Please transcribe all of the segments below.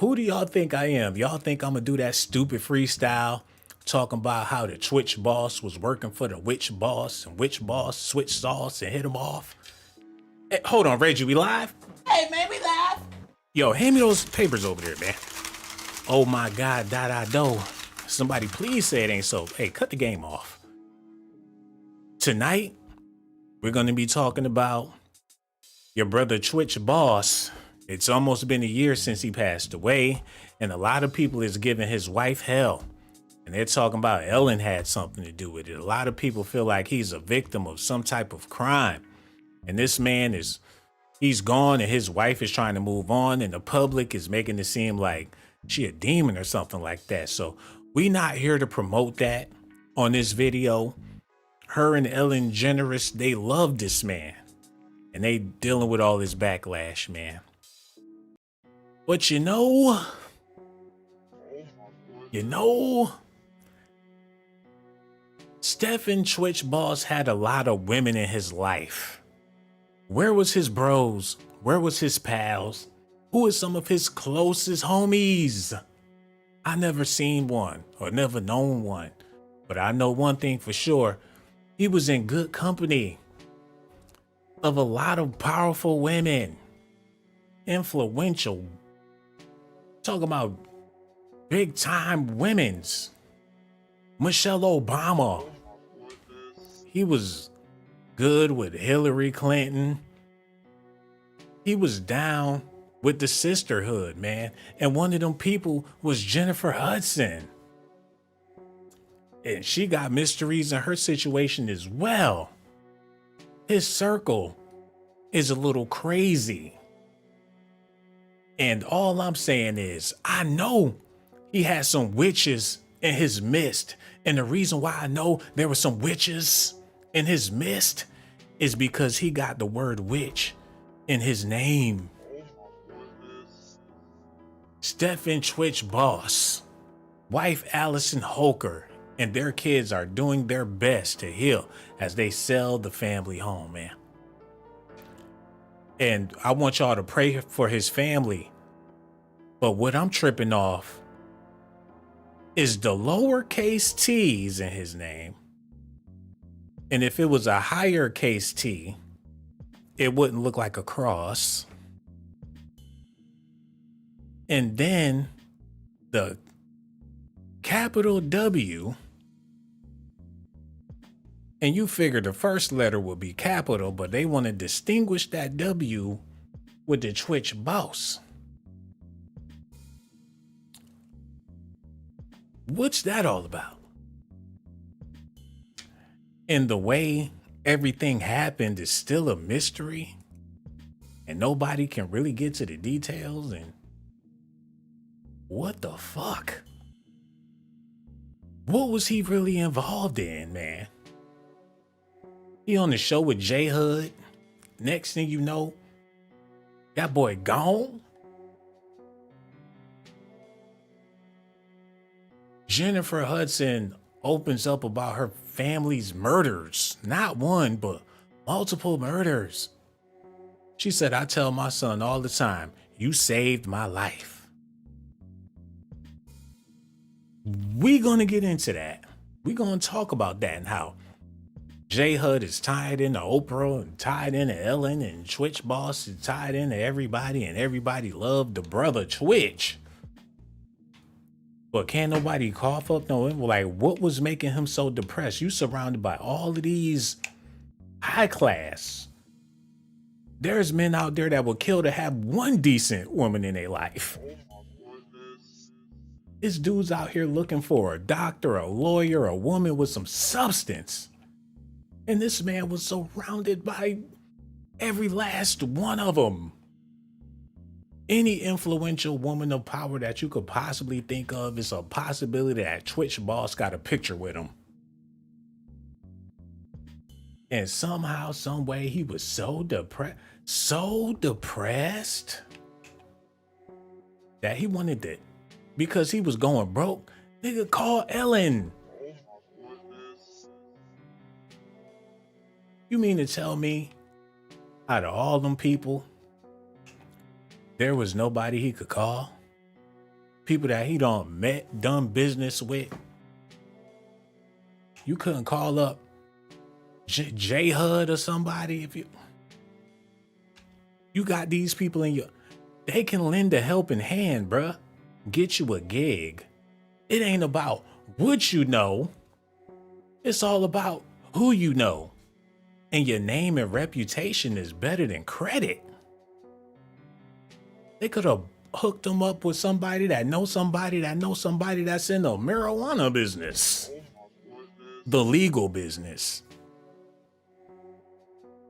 who do y'all think I am? Y'all think I'm gonna do that stupid freestyle talking about how the Twitch boss was working for the witch boss and witch boss switch sauce and hit him off? Hey, hold on, Reggie, we live? Hey, man, we live. Yo, hand me those papers over there, man. Oh my God, do. Somebody please say it ain't so. Hey, cut the game off. Tonight, we're gonna be talking about your brother Twitch boss. It's almost been a year since he passed away, and a lot of people is giving his wife hell. And they're talking about Ellen had something to do with it. A lot of people feel like he's a victim of some type of crime. And this man he's gone and his wife is trying to move on, and the public is making it seem like she a demon or something like that. So we not here to promote that on this video. Her and Ellen DeGeneres, they love this man. And they dealing with all this backlash, man. But you know, Stephen Twitch boss had a lot of women in his life. Where was his bros? Where was his pals? Who is some of his closest homies? I never seen one or never known one, but I know one thing for sure. He was in good company of a lot of powerful women, influential, talking about big time women's. Michelle Obama. He was good with Hillary Clinton. He was down with the sisterhood, man. And one of them people was Jennifer Hudson. And she got mysteries in her situation as well. His circle is a little crazy. And all I'm saying is, I know he had some witches in his midst. And the reason why I know there were some witches in his midst is because he got the word witch in his name. Stephen Twitch boss, wife Allison Holker, and their kids are doing their best to heal as they sell the family home, man. And I want y'all to pray for his family. But what I'm tripping off is the lowercase t's in his name. And if it was a higher case T, it wouldn't look like a cross. And then the capital W, and you figure the first letter would be capital, but they want to distinguish that W with the Twitch boss. What's that all about? And the way everything happened is still a mystery, and nobody can really get to the details. And what the fuck? What was he really involved in, man? He on the show with J Hood. Next thing you know, that boy gone. Jennifer Hudson opens up about her family's murders. Not one, but multiple murders. She said, I tell my son all the time, you saved my life. We gonna get into that. We gonna talk about that and how J Hud is tied into Oprah and tied into Ellen, and Twitch boss is tied into everybody, and everybody loved the brother Twitch. But can't nobody cough up no, like, what was making him so depressed? You surrounded by all of these high class. There's men out there that would kill to have one decent woman in their life. This dude's out here looking for a doctor, a lawyer, a woman with some substance. And this man was surrounded by every last one of them. Any influential woman of power that you could possibly think of, is a possibility that Twitch boss got a picture with him. And somehow, some way, he was so depressed that he wanted to, because he was going broke, nigga, call Ellen. You mean to tell me, out of all them people, there was nobody he could call? people that he done business with. You couldn't call up J Hud or somebody if you got these people in your, they can lend a helping hand, bruh. Get you a gig. It ain't about what you know. It's all about who you know. And your name and reputation is better than credit. They could have hooked them up with somebody that knows somebody that knows somebody that's in the marijuana business, the legal business.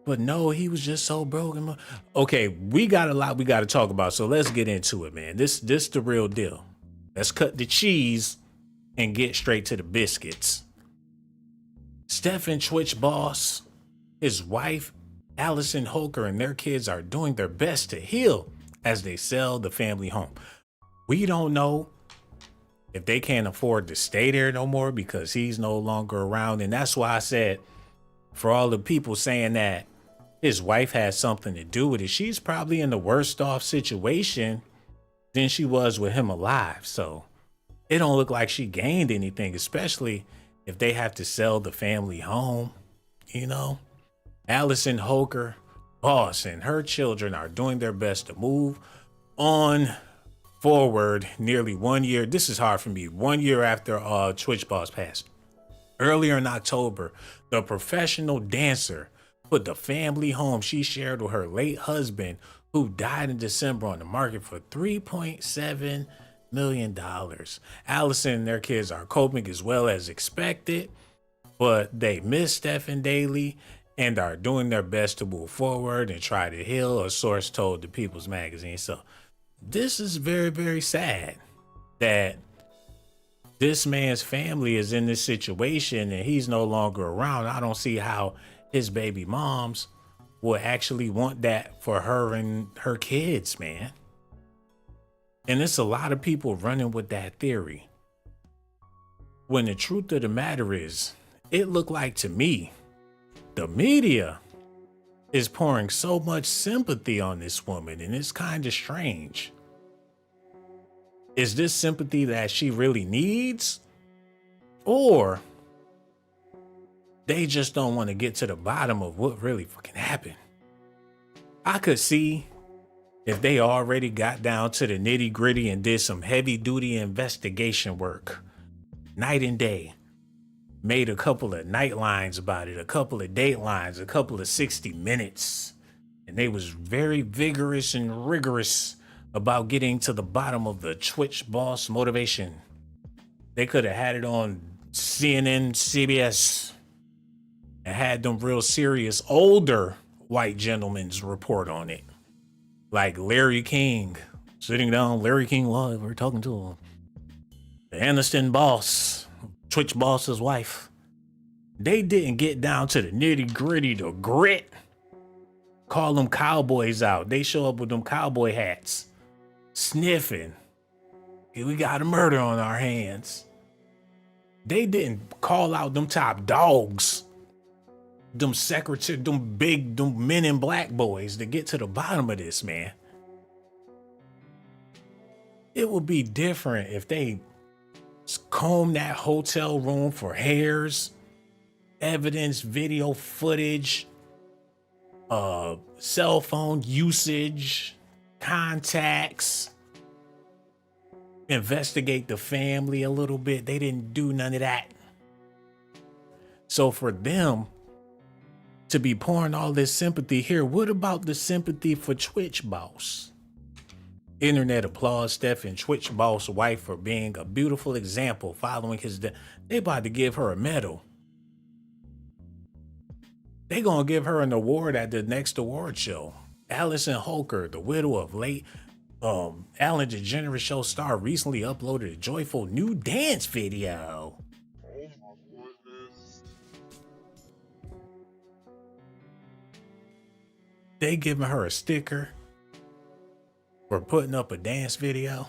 But no, he was just so broken. Okay, we got a lot we got to talk about, so let's get into it, man. This the real deal. Let's cut the cheese and get straight to the biscuits. Stephen Twitch boss, his wife, Allison Holker, and their kids are doing their best to heal as they sell the family home. We don't know if they can't afford to stay there no more because he's no longer around. And that's why I said, for all the people saying that his wife has something to do with it, she's probably in the worst off situation than she was with him alive. So it don't look like she gained anything, especially if they have to sell the family home. You know, Allison Holker, boss, and her children are doing their best to move on forward nearly 1 year. This is hard for me. 1 year after Twitch boss passed. Earlier in October, the professional dancer put the family home she shared with her late husband, who died in December, on the market for $3.7 million. Allison and their kids are coping as well as expected, but they miss Stephen daily and are doing their best to move forward and try to heal, a source told the People's Magazine. So this is very, very sad that this man's family is in this situation and he's no longer around. I don't see how his baby moms will actually want that for her and her kids, man. And it's a lot of people running with that theory, when the truth of the matter is, it looked like to me, the media is pouring so much sympathy on this woman, and it's kind of strange. Is this sympathy that she really needs? Or they just don't want to get to the bottom of what really fucking happened? I could see if they already got down to the nitty gritty and did some heavy duty investigation work, night and day, made a couple of night lines about it, a couple of datelines, a couple of 60 minutes. And they was very vigorous and rigorous about getting to the bottom of the Twitch boss motivation. They could have had it on CNN, CBS, and had them real serious older white gentlemen's report on it. Like Larry King, sitting down, Larry King live, we're talking to him. The Aniston boss, Twitch boss's wife. They didn't get down to the nitty gritty, the grit. Call them cowboys out. They show up with them cowboy hats, sniffing. Hey, we got a murder on our hands. They didn't call out them top dogs, them secretary, them men in black boys to get to the bottom of this, man. It would be different if they comb that hotel room for hairs, evidence, video footage, cell phone usage, contacts, investigate the family a little bit. They didn't do none of that. So for them to be pouring all this sympathy here, what about the sympathy for Twitch boss? Internet applauds Stephen Twitch boss wife for being a beautiful example following his death. They about to give her a medal. They gonna give her an award at the next award show. Allison Holker, the widow of late Ellen DeGeneres show star, recently uploaded a joyful new dance video. Oh my goodness. They giving her a sticker for putting up a dance video.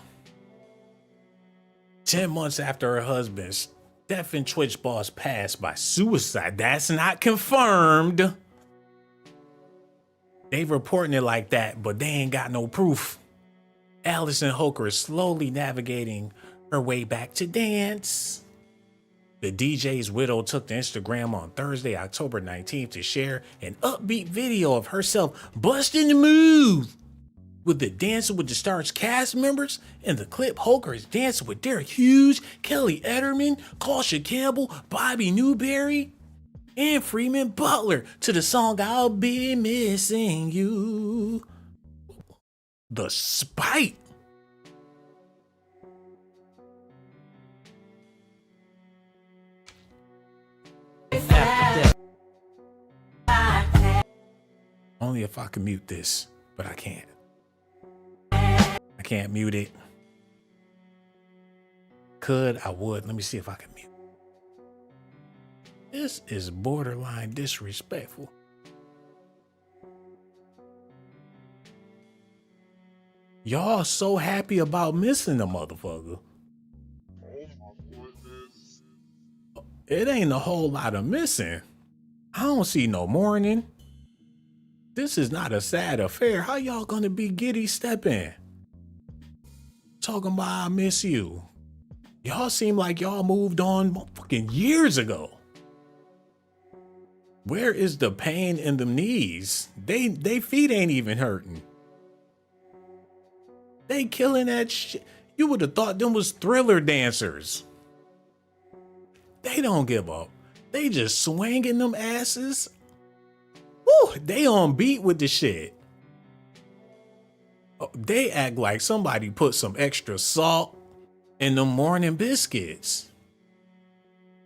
10 months after her husband, Stephen Twitch boss, passed by suicide. That's not confirmed. They reporting it like that, but they ain't got no proof. Allison Hoker is slowly navigating her way back to dance. The DJ's widow took to Instagram on Thursday, October 19th to share an upbeat video of herself busting the move with the Dancing with the Stars cast members. In the clip, Hoker is dancing with Derek Hughes, Kelly Ederman, Kausha Campbell, Bobby Newberry, and Freeman Butler to the song I'll Be Missing You. The spite. Only if I can mute this, but I can't. I can't mute it. Could, I would. Let me see if I can mute. This is borderline disrespectful. Y'all so happy about missing the motherfucker. Oh my goodness. It ain't a whole lot of missing. I don't see no mourning. This is not a sad affair. How y'all gonna be giddy stepping? Talking about I miss you. Y'all seem like y'all moved on fucking years ago. Where is the pain in them knees? They feet ain't even hurting. They killing that shit. You would have thought them was Thriller dancers. They don't give up. They just swinging them asses. Woo, they on beat with the shit. Oh, they act like somebody put some extra salt in the morning biscuits.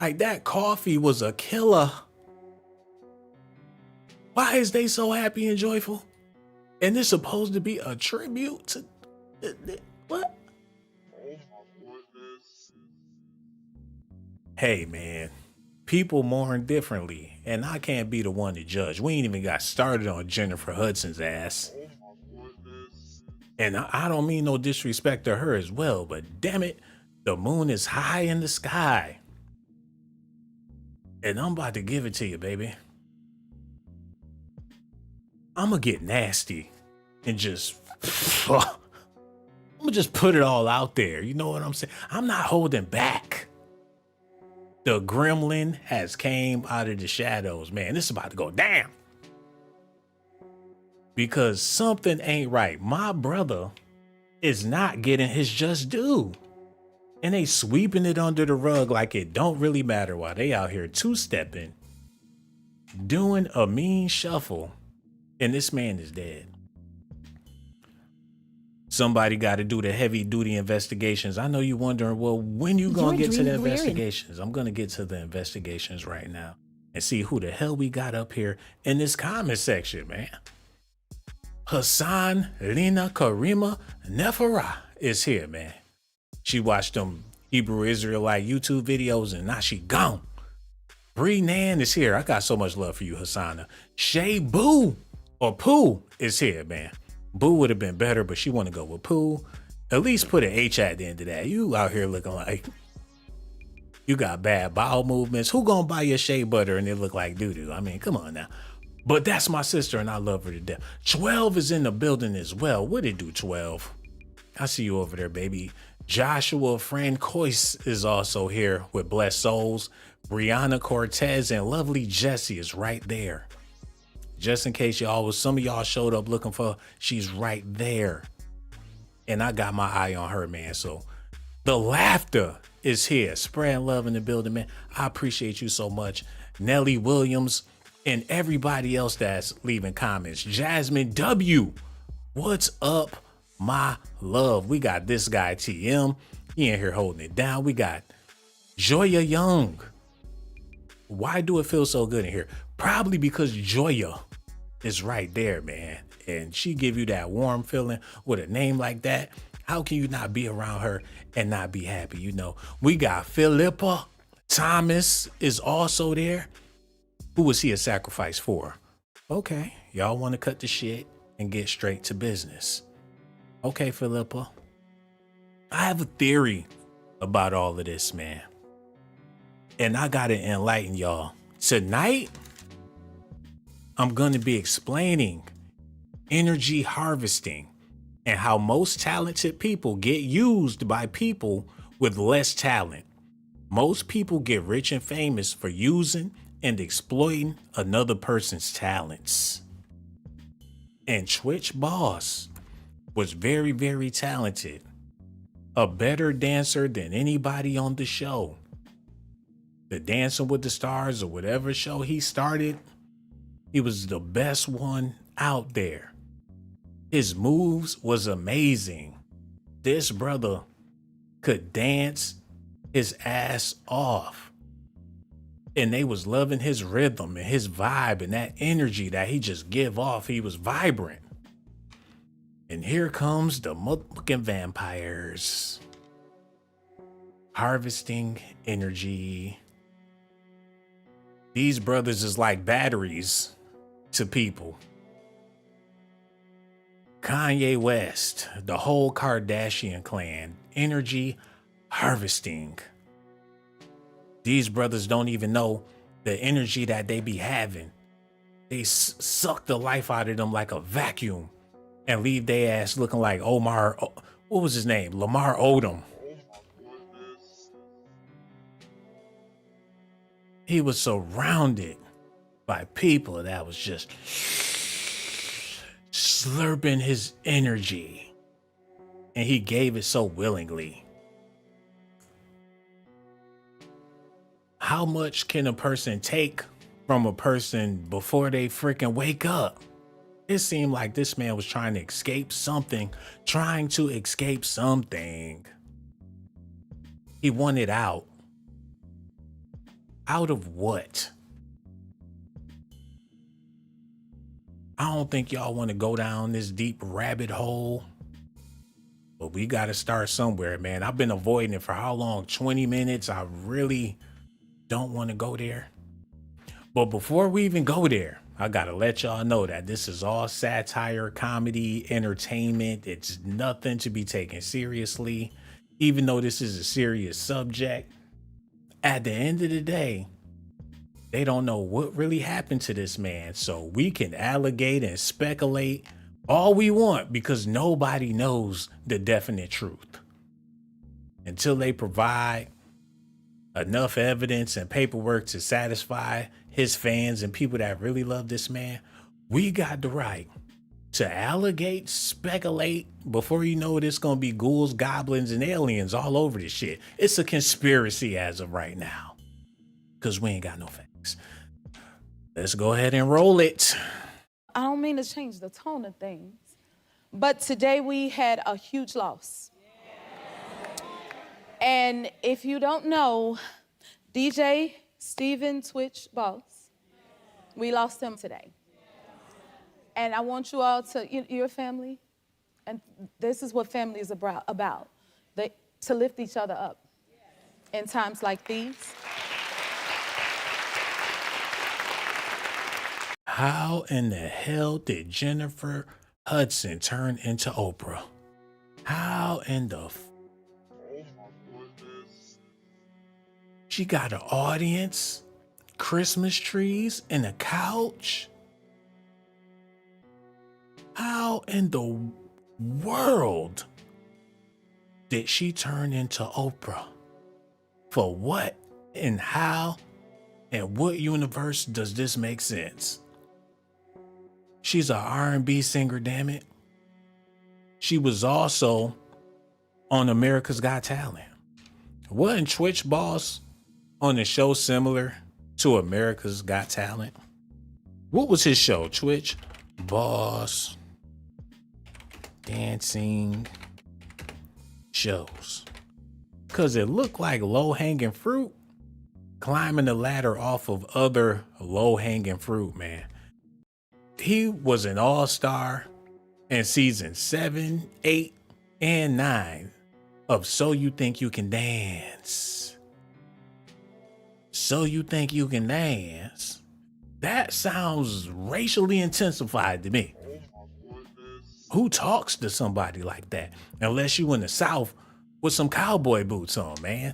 Like that coffee was a killer. Why is they so happy and joyful? And it's supposed to be a tribute to what? Oh my goodness. Hey man, people mourn differently, and I can't be the one to judge. We ain't even got started on Jennifer Hudson's ass. Oh my goodness. And I don't mean no disrespect to her as well, but damn it, the moon is high in the sky. And I'm about to give it to you, baby. I'm gonna get nasty and just, I'm gonna just put it all out there. You know what I'm saying? I'm not holding back. The gremlin has came out of the shadows, man. This is about to go down. Because something ain't right. My brother is not getting his just due. And they sweeping it under the rug like it don't really matter while they out here two-stepping, doing a mean shuffle, and this man is dead. Somebody got to do the heavy duty investigations. I know you wondering, well, when you gonna get to the investigations? I'm gonna get to the investigations right now and see who the hell we got up here in this comment section, man. Hassan Lina Karima Nefera is here, man. She watched them Hebrew Israelite YouTube videos and now she gone. Bree Nan is here. I got so much love for you, Hassana. Shay Boo or Pooh is here, man. Boo would have been better, but she want to go with Pooh. At least put an H at the end of that. You out here looking like you got bad bowel movements. Who gonna buy your shea butter and it look like doo-doo? I mean, come on now. But that's my sister and I love her to death. 12 is in the building as well. What it do, 12? I see you over there, baby. Joshua Francois is also here with Blessed Souls. Brianna Cortez and lovely Jessie is right there. Just in case some of y'all showed up looking for her, she's right there. And I got my eye on her, man. So the laughter is here. Spreading love in the building, man. I appreciate you so much. Nellie Williams and everybody else that's leaving comments. Jasmine W. What's up, my love? We got this guy, TM. He in here holding it down. We got Joya Young. Why do it feel so good in here? Probably because Joya is right there, man. And she give you that warm feeling with a name like that. How can you not be around her and not be happy? You know, we got Philippa Thomas is also there. Who was he a sacrifice for? Okay, y'all want to cut the shit and get straight to business. Okay, Philippa. I have a theory about all of this, man. And I gotta enlighten y'all. Tonight, I'm gonna be explaining energy harvesting and how most talented people get used by people with less talent. Most people get rich and famous for using and exploiting another person's talents. And tWitch Boss was very, very talented. A better dancer than anybody on the show. The Dancing with the Stars or whatever show he started, he was the best one out there. His moves was amazing. This brother could dance his ass off. And they was loving his rhythm and his vibe and that energy that he just give off. He was vibrant. And here comes the motherfucking vampires. Harvesting energy. These brothers is like batteries to people. Kanye West, the whole Kardashian clan, energy harvesting. These brothers don't even know the energy that they be having. They suck the life out of them like a vacuum and leave their ass looking like Omar, what was his name? Lamar Odom. He was surrounded by people that was just slurping his energy, and he gave it so willingly. How much can a person take from a person before they freaking wake up? It seemed like this man was trying to escape something. He wanted out. Out of what? I don't think y'all want to go down this deep rabbit hole, but we got to start somewhere, man. I've been avoiding it for how long? 20 minutes. I really don't want to go there. But before we even go there, I got to let y'all know that this is all satire, comedy, entertainment. It's nothing to be taken seriously, even though this is a serious subject. At the end of the day, they don't know what really happened to this man. So we can allegate and speculate all we want because nobody knows the definite truth. Until they provide enough evidence and paperwork to satisfy his fans and people that really love this man, we got the right to allegate, speculate. Before you know it, it's going to be ghouls, goblins, and aliens all over this shit. It's a conspiracy as of right now because we ain't got no facts. Let's go ahead and roll it. I don't mean to change the tone of things, but today we had a huge loss. And if you don't know, DJ Steven Twich Boss, we lost him today. And I want you all to, your family, and this is what family is about, to lift each other up in times like these. How in the hell did Jennifer Hudson turn into Oprah? How in the She got an audience, Christmas trees, and a couch? How in the world did she turn into Oprah? For what and how and what universe does this make sense? She's an R&B singer, damn it. She was also on America's Got Talent. Wasn't tWitch Boss on a show similar to America's Got Talent? What was his show? tWitch Boss dancing shows. Cause it looked like low-hanging fruit climbing the ladder off of other low-hanging fruit, man. He was an all-star in season 7, 8, and 9 of So You Think You Can Dance. So You Think You Can Dance? That sounds racially intensified to me. Who talks to somebody like that? Unless you in the South with some cowboy boots on, man.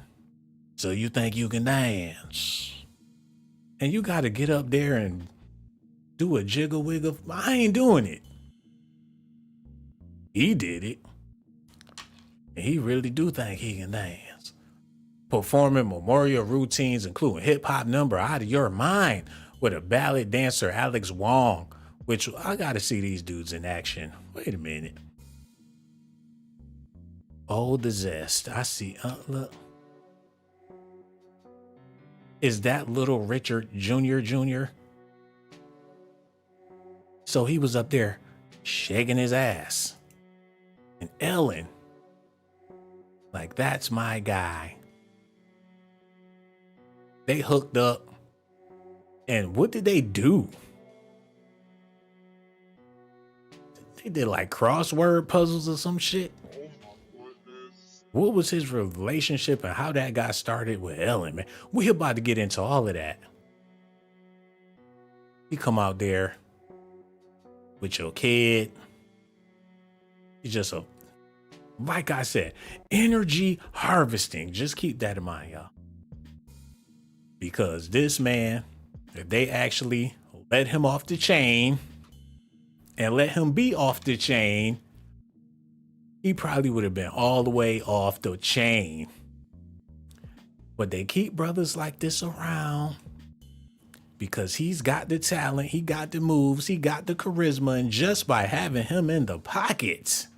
So you think you can dance? And you got to get up there and do a jiggle wiggle. I ain't doing it. He did it. And he really do think he can dance. Performing memorial routines, including hip-hop number Out of Your Mind with a ballad dancer, Alex Wong, which I gotta see these dudes in action. Wait a minute. Oh, the zest. I see. Look. Is that Little Richard Jr.? So he was up there shaking his ass. And Ellen, like, that's my guy. They hooked up. And what did they do? They did like crossword puzzles or some shit. Oh my goodness. What was his relationship and how that got started with Ellen, man? We about to get into all of that. You come out there with your kid. He's just like I said, energy harvesting. Just keep that in mind, y'all. Because this man, if they actually let him off the chain and let him be off the chain, he probably would have been all the way off the chain. But they keep brothers like this around because he's got the talent, he got the moves, he got the charisma, and just by having him in the pockets,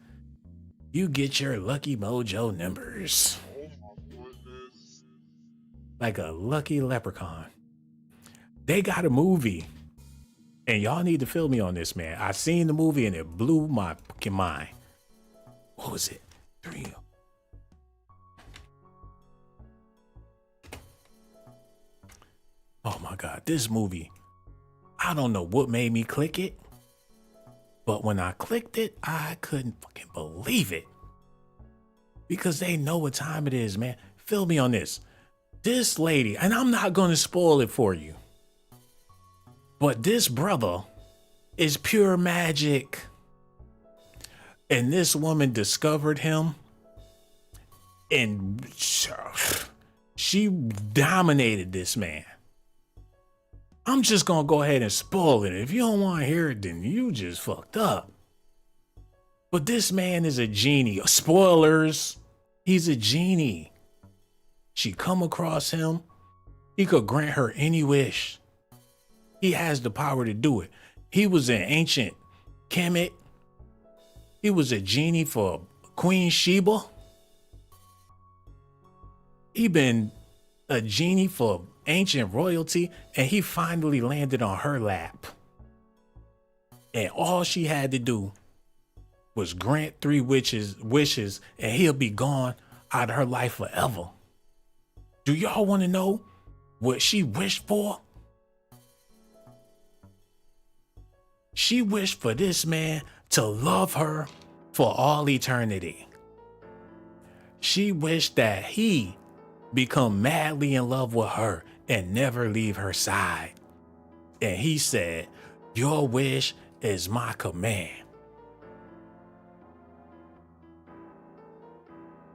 you get your lucky mojo numbers. Oh my goodness. Like a lucky leprechaun. They got a movie, and y'all need to fill me on this, man. I seen the movie and it blew my fucking mind. What was it? 3. Oh my God, this movie. I don't know what made me click it, but when I clicked it, I couldn't fucking believe it. Because they know what time it is, man. Fill me on this. This lady, and I'm not going to spoil it for you, but this brother is pure magic. And this woman discovered him and she dominated this man. I'm just going to go ahead and spoil it. If you don't want to hear it, then you just fucked up. But this man is a genie. Spoilers. He's a genie. She come across him. He could grant her any wish. He has the power to do it. He was an ancient Kemet. He was a genie for Queen Sheba. He been a genie for ancient royalty, and he finally landed on her lap. And all she had to do was grant 3 wishes, and he'll be gone out of her life forever. Do y'all want to know what she wished for? She wished for this man to love her for all eternity. She wished that he become madly in love with her and never leave her side. And he said, "Your wish is my command."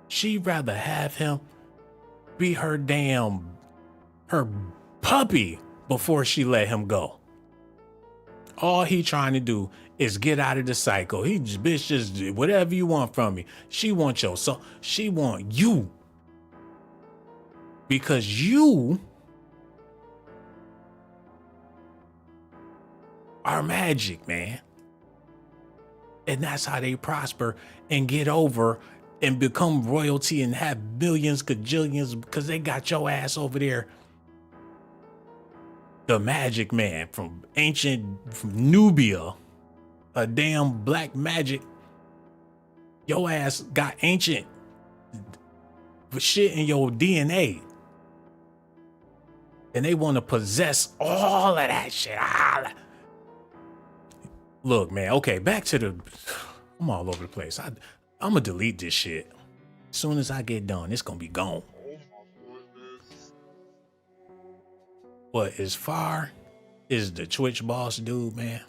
She'd rather have him be her puppy before she let him go. All he trying to do is get out of the cycle. He just, bitch, just whatever you want from me. She wants your soul. She want you. Because you are magic, man. And that's how they prosper and get over and become royalty and have billions, cajillions, because they got your ass over there. The magic man from Nubia, a damn black magic. Your ass got ancient shit in your DNA. And they want to possess all of that shit. Look, man, okay, back to the... I'm all over the place. I'm going to delete this shit. As soon as I get done, it's going to be gone. Oh my goodness. But as far as the Twitch boss dude, man,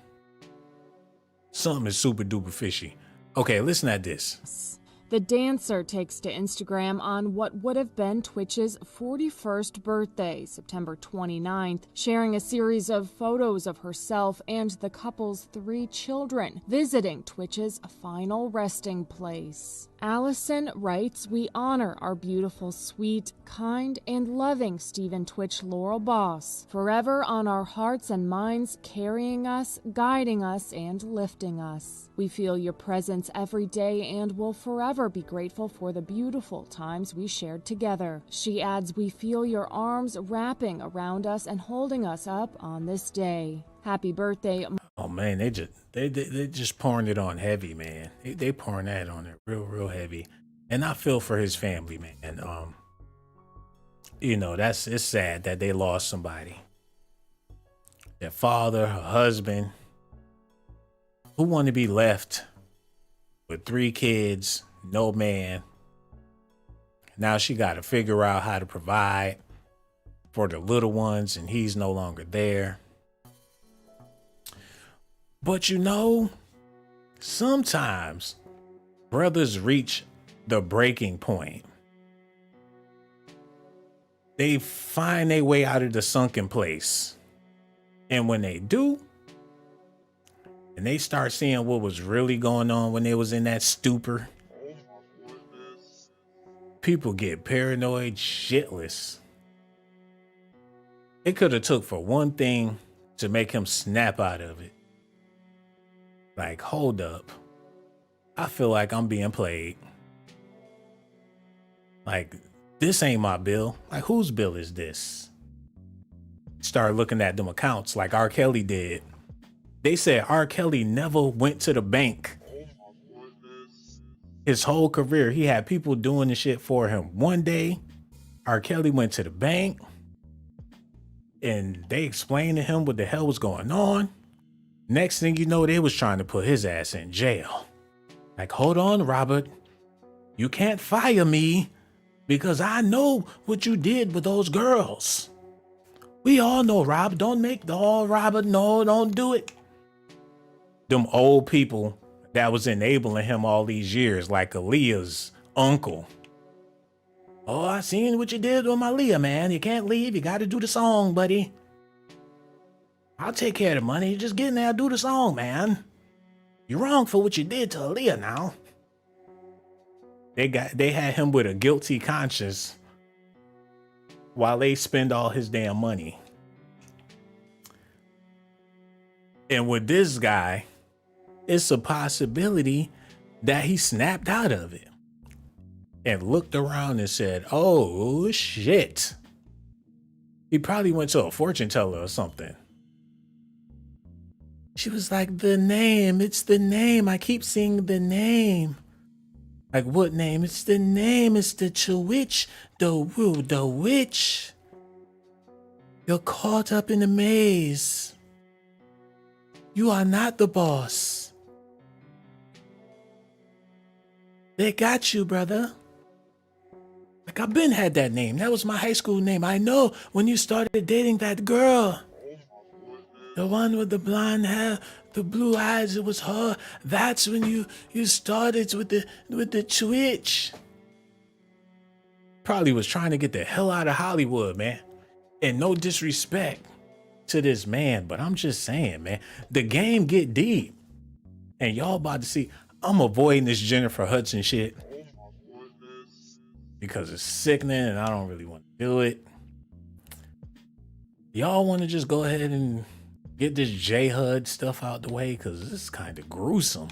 something is super duper fishy. Okay, listen at this. The dancer takes to Instagram on what would have been Twitch's 41st birthday, September 29th, sharing a series of photos of herself and the couple's 3 children visiting Twitch's final resting place. Allison writes, "We honor our beautiful, sweet, kind, and loving Stephen Twitch Laurel Boss, forever on our hearts and minds, carrying us, guiding us, and lifting us. We feel your presence every day and will forever be grateful for the beautiful times we shared together." She adds, "We feel your arms wrapping around us and holding us up on this day. Happy birthday." Oh man, they just pouring it on heavy, man. They pouring that on it real heavy. And I feel for his family, man. You know, it's sad that they lost somebody. Their father, her husband. Who want to be left with 3 kids, no man? Now she got to figure out how to provide for the little ones, and he's no longer there. But you know, sometimes brothers reach the breaking point. They find their way out of the sunken place. And when they do, and they start seeing what was really going on when they was in that stupor, Oh my goodness. people get paranoid shitless. It could have took for one thing to make him snap out of it. Like, hold up. I feel like I'm being played. Like, this ain't my bill. Like, whose bill is this? Start looking at them accounts like R. Kelly did. They said R. Kelly never went to the bank. Oh my goodness. His whole career, he had people doing the shit for him. One day, R. Kelly went to the bank and they explained to him what the hell was going on. Next thing you know, they was trying to put his ass in jail. Like, hold on, Robert. You can't fire me because I know what you did with those girls. We all know, Rob. Robert, no, don't do it. Them old people that was enabling him all these years, like Aaliyah's uncle. Oh, I seen what you did with my Leah, man. You can't leave. You got to do the song, buddy. I'll take care of the money. Just get in there and do the song, man. You're wrong for what you did to Aaliyah now. They had him with a guilty conscience while they spend all his damn money. And with this guy, it's a possibility that he snapped out of it and looked around and said, oh shit. He probably went to a fortune teller or something. She was like, the name, it's the name. I keep seeing the name. Like, what name? It's the name. It's the tWitch, the witch. You're caught up in a maze. You are not the boss. They got you, brother. Like, I've been had that name. That was my high school name. I know when you started dating that girl. The one with the blonde hair, the blue eyes, it was her. That's when you started with the Twitch. Probably was trying to get the hell out of Hollywood, man. And no disrespect to this man, but I'm just saying, man, the game get deep. And y'all about to see, I'm avoiding this Jennifer Hudson shit because it's sickening and I don't really want to do it. Y'all want to just go ahead and get this J-HUD stuff out the way because this is kind of gruesome.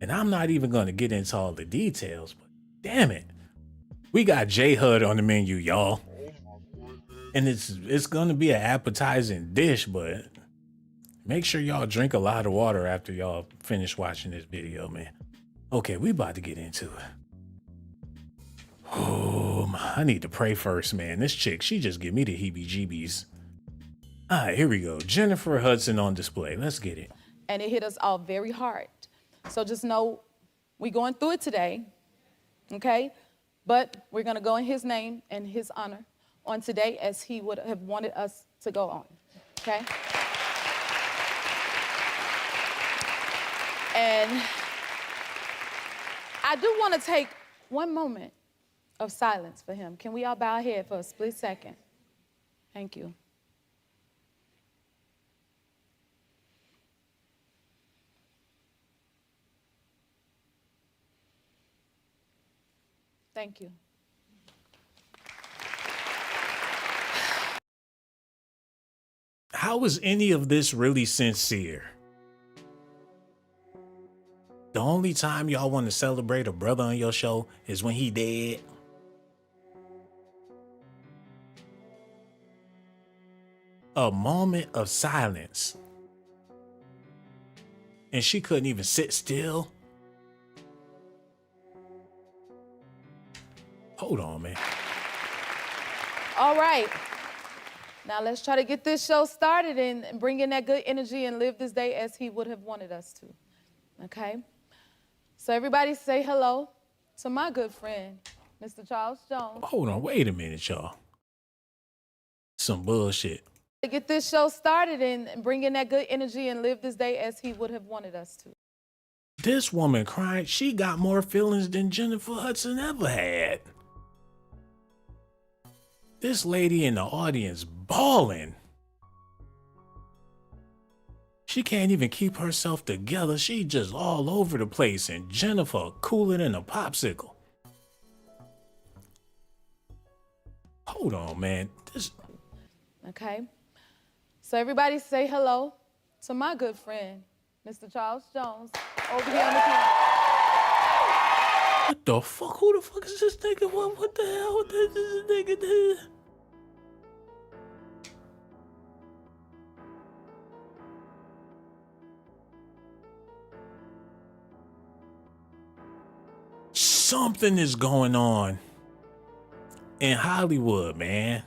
And I'm not even going to get into all the details, but damn it. We got J-HUD on the menu, y'all. And it's going to be an appetizing dish, but make sure y'all drink a lot of water after y'all finish watching this video, man. Okay, we about to get into it. Oh, I need to pray first, man. This chick, she just give me the heebie-jeebies. All right, here we go. Jennifer Hudson on display. Let's get it. And it hit us all very hard. So just know we're going through it today, okay? But we're going to go in his name and his honor on today as he would have wanted us to go on, okay? And I do want to take one moment of silence for him. Can we all bow our head for a split second? Thank you. Thank you. How is any of this really sincere? The only time y'all want to celebrate a brother on your show is when he dead. A moment of silence. And she couldn't even sit still. Hold on, man. All right. Now let's try to get this show started and bring in that good energy and live this day as he would have wanted us to. Okay? So everybody say hello to my good friend, Mr. Charles Jones. Hold on, wait a minute, y'all. Some bullshit. To get this show started and bring in that good energy and live this day as he would have wanted us to. This woman crying, she got more feelings than Jennifer Hudson ever had. This lady in the audience bawling. She can't even keep herself together. She just all over the place, and Jennifer cooler than a popsicle. Hold on, man. Okay? So everybody say hello to my good friend, Mr. Charles Jones, over here on the piano. What the fuck? Who the fuck is this nigga? What the hell? What this nigga did? Something is going on in Hollywood, man.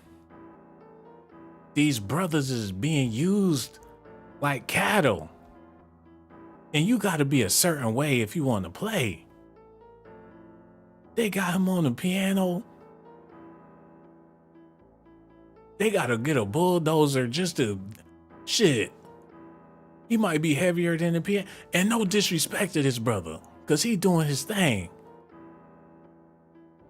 These brothers is being used like cattle. And you gotta be a certain way if you want to play. They got him on the piano. They gotta get a bulldozer just to, shit. He might be heavier than the piano. And no disrespect to this brother, cause he doing his thing.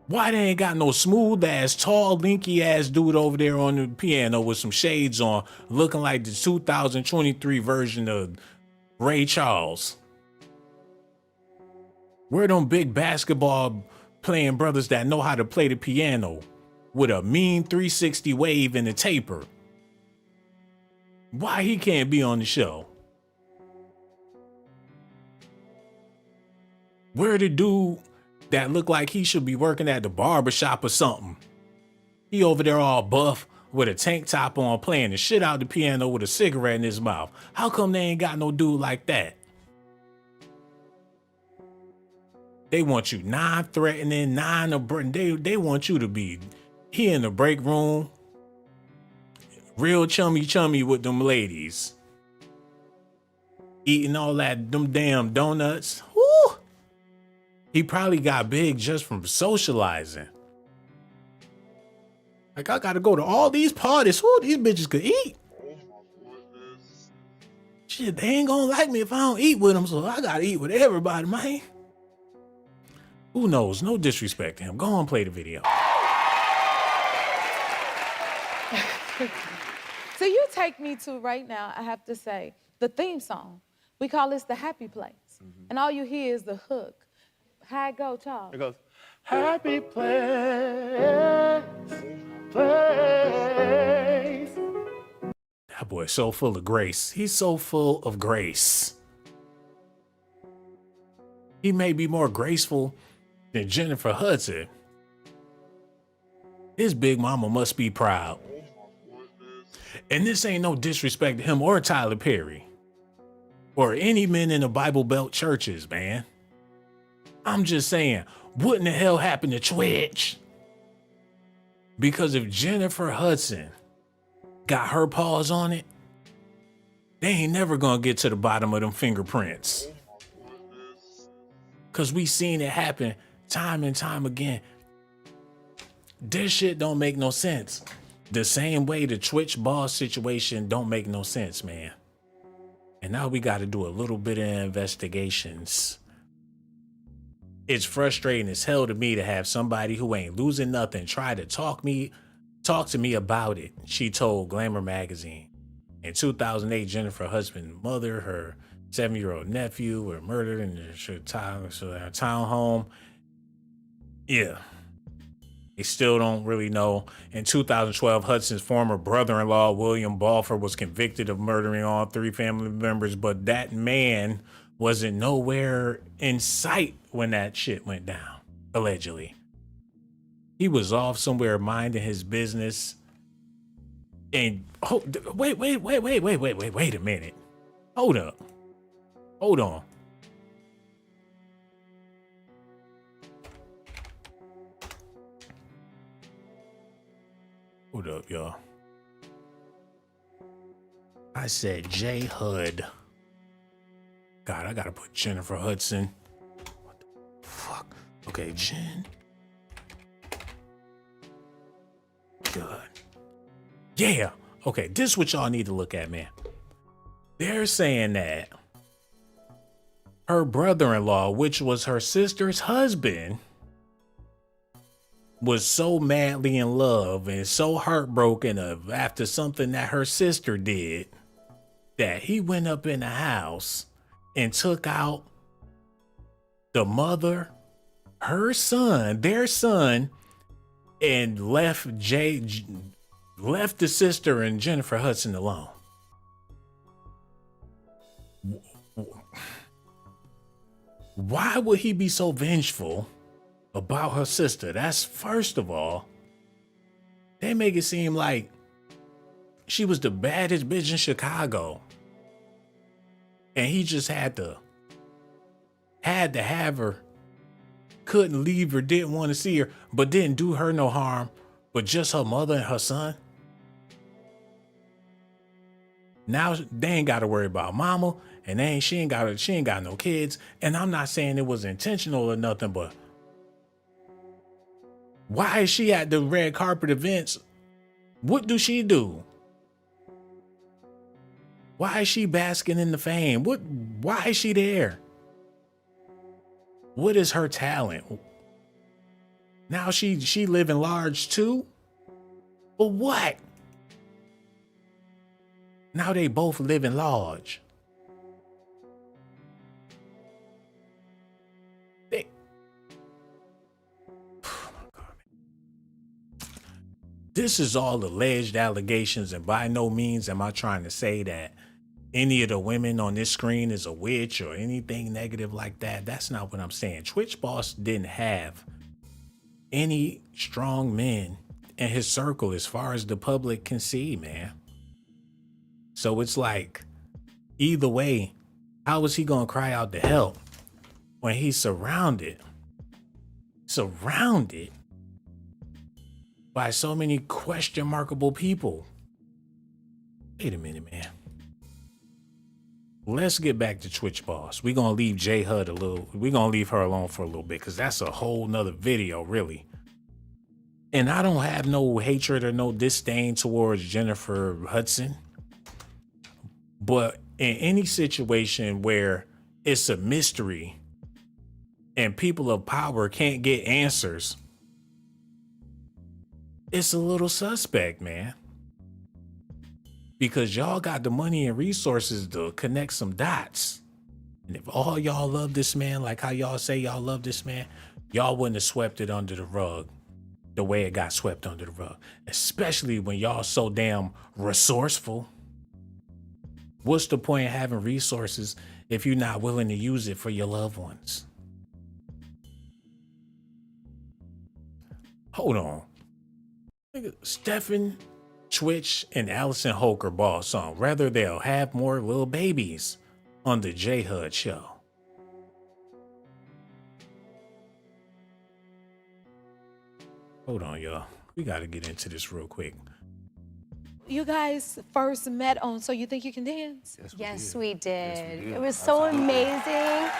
Why they ain't got no smooth ass, tall, linky ass dude over there on the piano with some shades on, looking like the 2023 version of Ray Charles? Where them big basketball playing brothers that know how to play the piano with a mean 360 wave and a taper? Why he can't be on the show? Where the dude that looked like he should be working at the barbershop or something? He over there all buff with a tank top on, playing the shit out the piano with a cigarette in his mouth. How come they ain't got no dude like that? They want you non-threatening, they want you to be here in the break room, real chummy with them ladies, eating all them damn donuts. Woo! He probably got big just from socializing. Like, I gotta go to all these parties. Who these bitches could eat? Oh my goodness. Shit, they ain't gonna like me if I don't eat with them, so I gotta eat with everybody, man. Who knows? No disrespect to him. Go on, play the video. So you take me to, right now, I have to say, the theme song. We call this the happy place. And all you hear is the hook. How it go, Charles? It goes, happy place, place. That boy is so full of grace. He's so full of grace. He may be more graceful than Jennifer Hudson. His big mama must be proud. And this ain't no disrespect to him or Tyler Perry or any men in the Bible Belt churches, man. I'm just saying, what in the hell happened to Twitch? Because if Jennifer Hudson got her paws on it, they ain't never gonna get to the bottom of them fingerprints. Cause we seen it happen time and time again. This shit don't make no sense. The same way the Twitch boss situation don't make no sense, man. And now we gotta do a little bit of investigations. It's frustrating as hell to me to have somebody who ain't losing nothing try to talk to me about it, she told Glamour magazine. In 2008, Jennifer Hudson's mother, her 7-year-old nephew were murdered in their townhome. Yeah. They still don't really know. In 2012, Hudson's former brother-in-law, William Balfour, was convicted of murdering all 3 family members, but that man wasn't nowhere in sight when that shit went down, allegedly. He was off somewhere minding his business. And wait a minute. Hold up. Hold on. Hold up, y'all. I said J Hud. God, I gotta put Jennifer Hudson. What the fuck? Okay, Jen. God. Yeah. Okay, this is what y'all need to look at, man. They're saying that her brother-in-law, which was her sister's husband, was so madly in love and so heartbroken after something that her sister did that he went up in the house and took out the mother, her son, their son, and left the sister and Jennifer Hudson alone. Why would he be so vengeful about her sister? That's, first of all, they make it seem like she was the baddest bitch in Chicago. And he just had to have her, couldn't leave her, didn't want to see her, but didn't do her no harm, but just her mother and her son. Now they ain't got to worry about mama, and she ain't got no kids. And I'm not saying it was intentional or nothing, but why is she at the red carpet events? What do she do? Why is she basking in the fame? Why is she there? What is her talent? Now she living large too? But what? Now they both living large. This is all alleged allegations, and by no means am I trying to say that any of the women on this screen is a witch or anything negative like that. That's not what I'm saying. Twitch Boss didn't have any strong men in his circle as far as the public can see, man. So it's like, either way, how is he gonna cry out to help when he's surrounded by so many question markable people? Wait a minute, man. Let's get back to Twitch Boss. We're gonna leave J Hud we're gonna leave her alone for a little bit, because that's a whole nother video, really. And I don't have no hatred or no disdain towards Jennifer Hudson. But in any situation where it's a mystery and people of power can't get answers, it's a little suspect, man. Because y'all got the money and resources to connect some dots. And if all y'all love this man, like how y'all say y'all love this man, y'all wouldn't have swept it under the rug the way it got swept under the rug. Especially when y'all so damn resourceful. What's the point of having resources if you're not willing to use it for your loved ones? Hold on. Stephen, Twitch, and Allison Hoke are boss on whether they'll have more little babies on the J Hud show. Hold on, y'all. We got to get into this real quick. You guys first met on So You Think You Can Dance? Yes, we did. It was so amazing.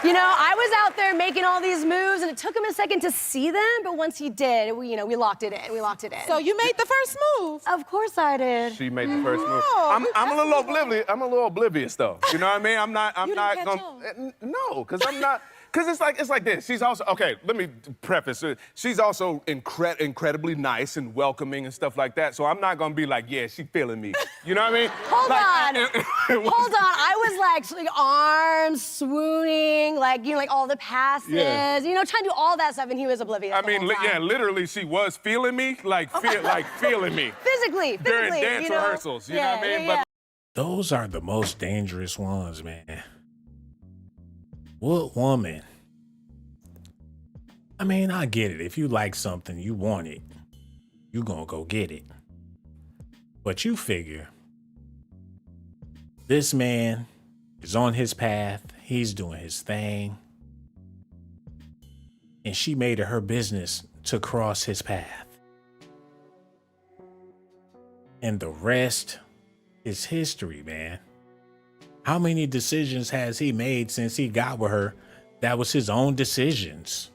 You know, I was out there making all these moves, and it took him a second to see them, but once he did, we locked it in. We locked it in. So you made the first move? Of course I did. She made the first move. I'm a little oblivious. I'm a little oblivious, though. You know what I mean? I'm not gonna. No, because I'm not. Because it's like this. She's also, okay, let me preface it. She's also incredibly nice and welcoming and stuff like that. So I'm not gonna be like, yeah, she feeling me. You know what I mean? Hold on. Hold on. I was like arms swooning, like, you know, like all the passes, you know, trying to do all that stuff, and he was oblivious. I mean, yeah, literally, she was feeling me, like feeling me. Physically, during dance you know? rehearsals, you know what I mean? But Those are the most dangerous ones, man. What woman? I mean, I get it. If you like something, you want it, you gonna go get it. But you figure, this man is on his path, he's doing his thing, and she made it her business to cross his path. And the rest is history, man. How many decisions has he made since he got with her that was his own decisions?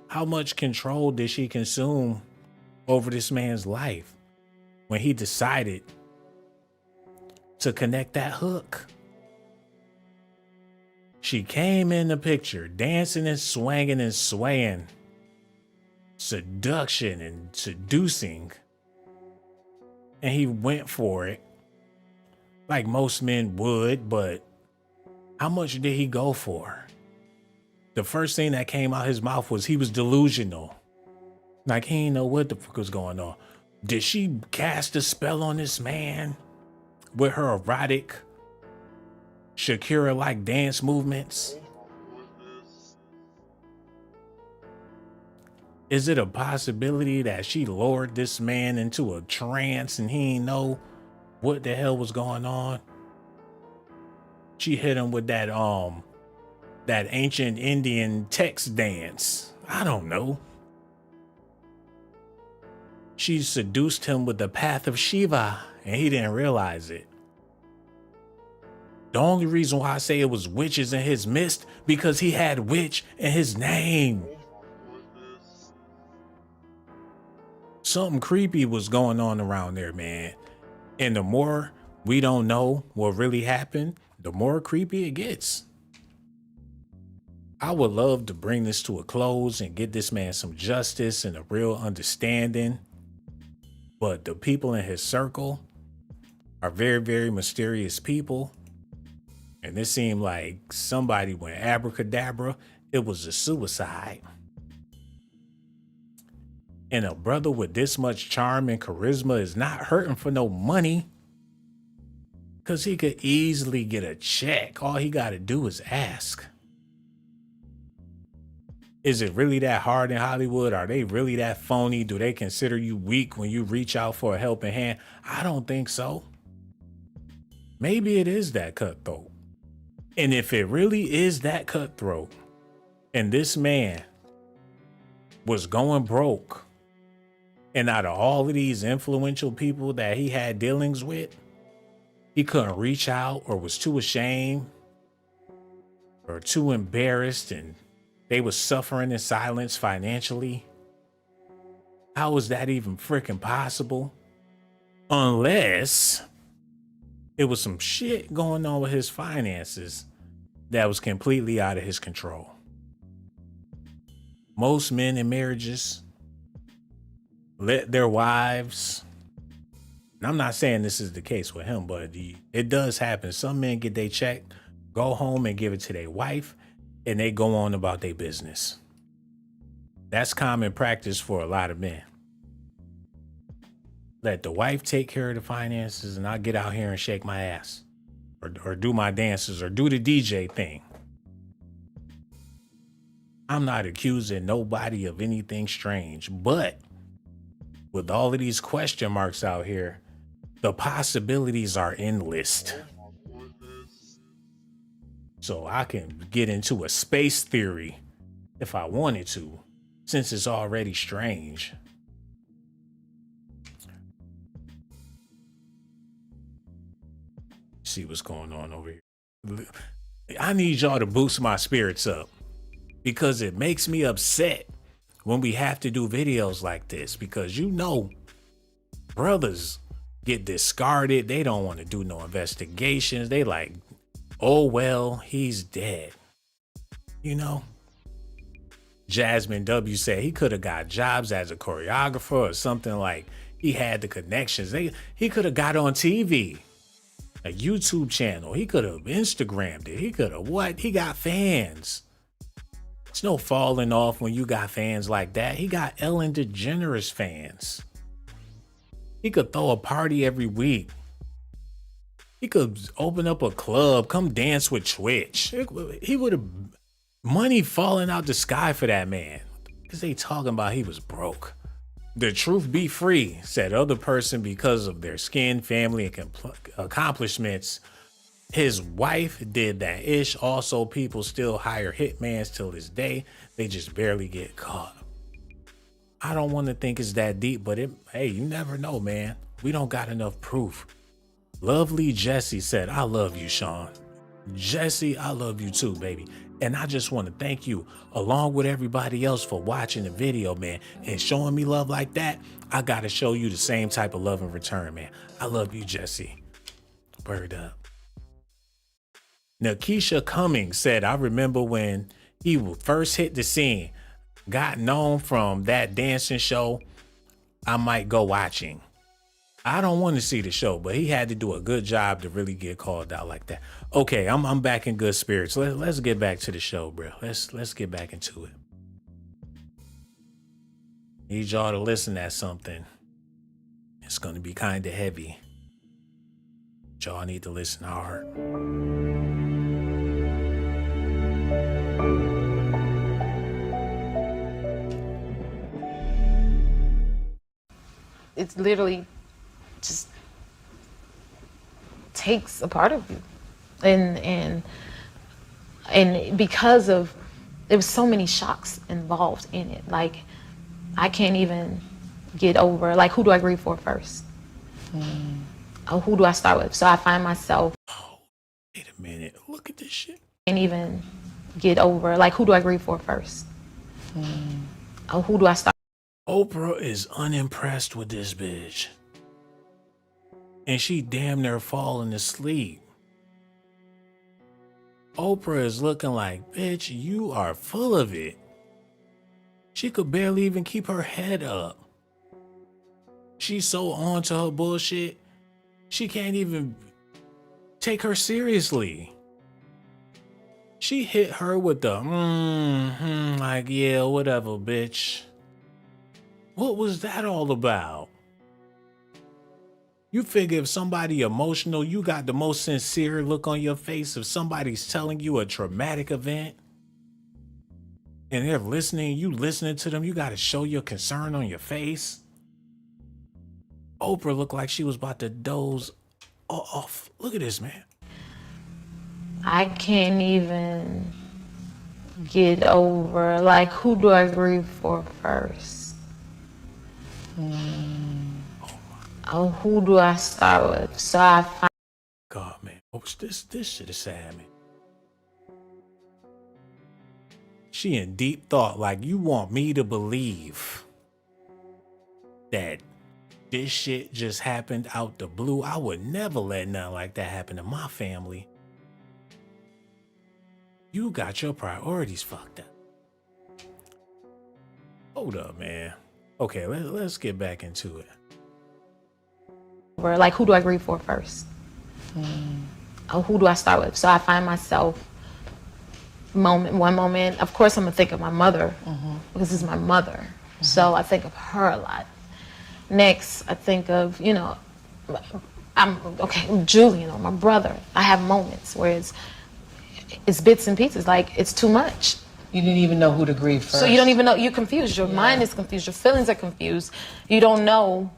How much control did she consume over this man's life when he decided to connect that hook? She came in the picture, dancing and swanging and swaying, seduction and seducing, and he went for it like most men would, but how much did he go for? The first thing that came out his mouth was he was delusional. Like he didn't know what the fuck was going on. Did she cast a spell on this man with her erotic, Shakira-like dance movements? Is it a possibility that she lured this man into a trance and he didn't know what the hell was going on? She hit him with that ancient Indian text dance. I don't know. She seduced him with the path of Shiva and he didn't realize it. The only reason why I say it was witches in his midst, because he had witch in his name. Something creepy was going on around there, man. And the more we don't know what really happened, the more creepy it gets. I would love to bring this to a close and get this man some justice and a real understanding. But the people in his circle are very, very mysterious people. And it seemed like somebody went abracadabra. It was a suicide. And a brother with this much charm and charisma is not hurting for no money, because he could easily get a check. All he got to do is ask. Is it really that hard in Hollywood? Are they really that phony? Do they consider you weak when you reach out for a helping hand? I don't think so. Maybe it is that cutthroat. And if it really is that cutthroat, and this man was going broke, and out of all of these influential people that he had dealings with, he couldn't reach out or was too ashamed or too embarrassed, and they were suffering in silence financially. How is that even freaking possible? Unless it was some shit going on with his finances that was completely out of his control. Most men in marriages let their wives, and I'm not saying this is the case with him, but it does happen. Some men get their check, go home and give it to their wife, and they go on about their business. That's common practice for a lot of men. Let the wife take care of the finances and I'll get out here and shake my ass or do my dances or do the DJ thing. I'm not accusing nobody of anything strange, but with all of these question marks out here, the possibilities are endless. So I can get into a space theory if I wanted to, since it's already strange. See what's going on over here. I need y'all to boost my spirits up, because it makes me upset when we have to do videos like this, because you know, brothers get discarded. They don't want to do no investigations. They like, oh well, he's dead. You know, Jasmine W said he could have got jobs as a choreographer or something, like he had the connections. He could have got on TV, a YouTube channel. He could have Instagrammed it. He could have what? He got fans. It's no falling off when you got fans like that. He got Ellen DeGeneres fans. He could throw a party every week. He could open up a club, come dance with Twitch. He would have money falling out the sky for that man. Because they talking about he was broke. The truth be free, said other person, because of their skin, family, and accomplishments. His wife did that ish. Also, people still hire hitmans till this day. They just barely get caught. I don't want to think it's that deep, but hey, you never know, man. We don't got enough proof. Lovely Jessie said, I love you, Sean. Jessie, I love you too, baby. And I just want to thank you, along with everybody else, for watching the video, man, and showing me love like that. I got to show you the same type of love in return, man. I love you, Jessie. Word up. Nakisha Cummings said, I remember when he first hit the scene, got known from that dancing show. I might go watching. I don't want to see the show, but he had to do a good job to really get called out like that. Okay, I'm back in good spirits. Let's get back to the show, bro. Let's get back into it. Need y'all to listen at something. It's going to be kind of heavy. Y'all need to listen hard. It's literally just takes a part of you, and because of there was so many shocks involved in it. Like, I can't even get over, like, who do I grieve for first? Oh, who do I start with? So I find myself, Wait a minute, look at this shit. can't even get over, like, who do I grieve for first? Oh, who do I start? Oprah is unimpressed with this bitch. And she damn near falling asleep. Oprah is looking like, bitch, you are full of it. She could barely even keep her head up. She's so on to her bullshit, she can't even take her seriously. She hit her with the, like, yeah, whatever, bitch. What was that all about? You figure if somebody emotional, you got the most sincere look on your face if somebody's telling you a traumatic event and they're listening, you listening to them, you got to show your concern on your face. Oprah looked like she was about to doze off. Look at this, man. I can't even get over, like, who do I grieve for first? Oh, who do I start with? So I find, God, man, this shit is sad, man. She in deep thought, like, you want me to believe that this shit just happened out the blue? I would never let nothing like that happen to my family. You got your priorities fucked up. Hold up, man. Okay, let's get back into it. like, who do I grieve for first? Oh, who do I start with? So I find myself one moment, of course I'm gonna think of my mother, because it's my mother. So I think of her a lot. Next, I think of, Julian, or my brother. I have moments where it's bits and pieces, like, it's too much. You didn't even know who to grieve first. So you don't even know, you're confused. Your mind is confused, your feelings are confused. You don't know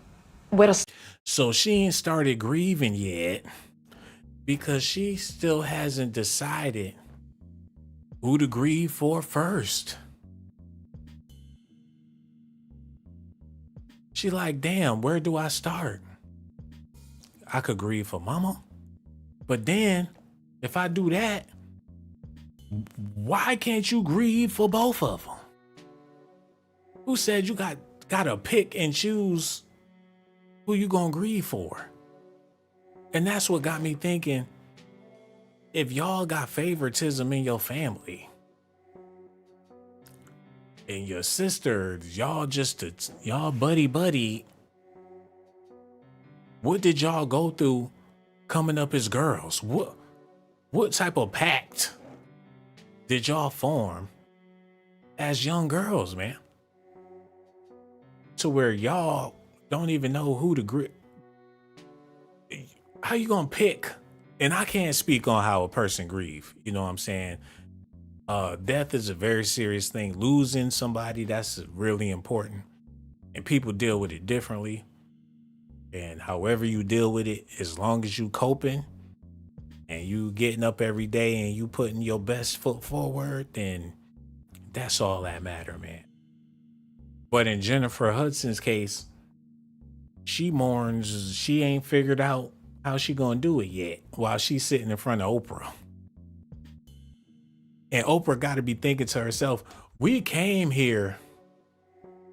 where to. So she ain't started grieving yet because she still hasn't decided who to grieve for first. She like, damn, where do I start? I could grieve for mama, but then if I do that, why can't you grieve for both of them? Who said you gotta pick and choose who you gonna grieve for? And that's what got me thinking, if y'all got favoritism in your family, and your sister, y'all buddy. What did y'all go through coming up as girls? What type of pact did y'all form as young girls, man? To where y'all don't even know who to grip. How you gonna pick? And I can't speak on how a person grieve. You know what I'm saying? Death is a very serious thing. Losing somebody, that's really important. And people deal with it differently. And however you deal with it, as long as you coping and you getting up every day and you putting your best foot forward, then that's all that matter, man. But in Jennifer Hudson's case, she mourns, she ain't figured out how she gonna do it yet while she's sitting in front of Oprah. And Oprah got to be thinking to herself, we came here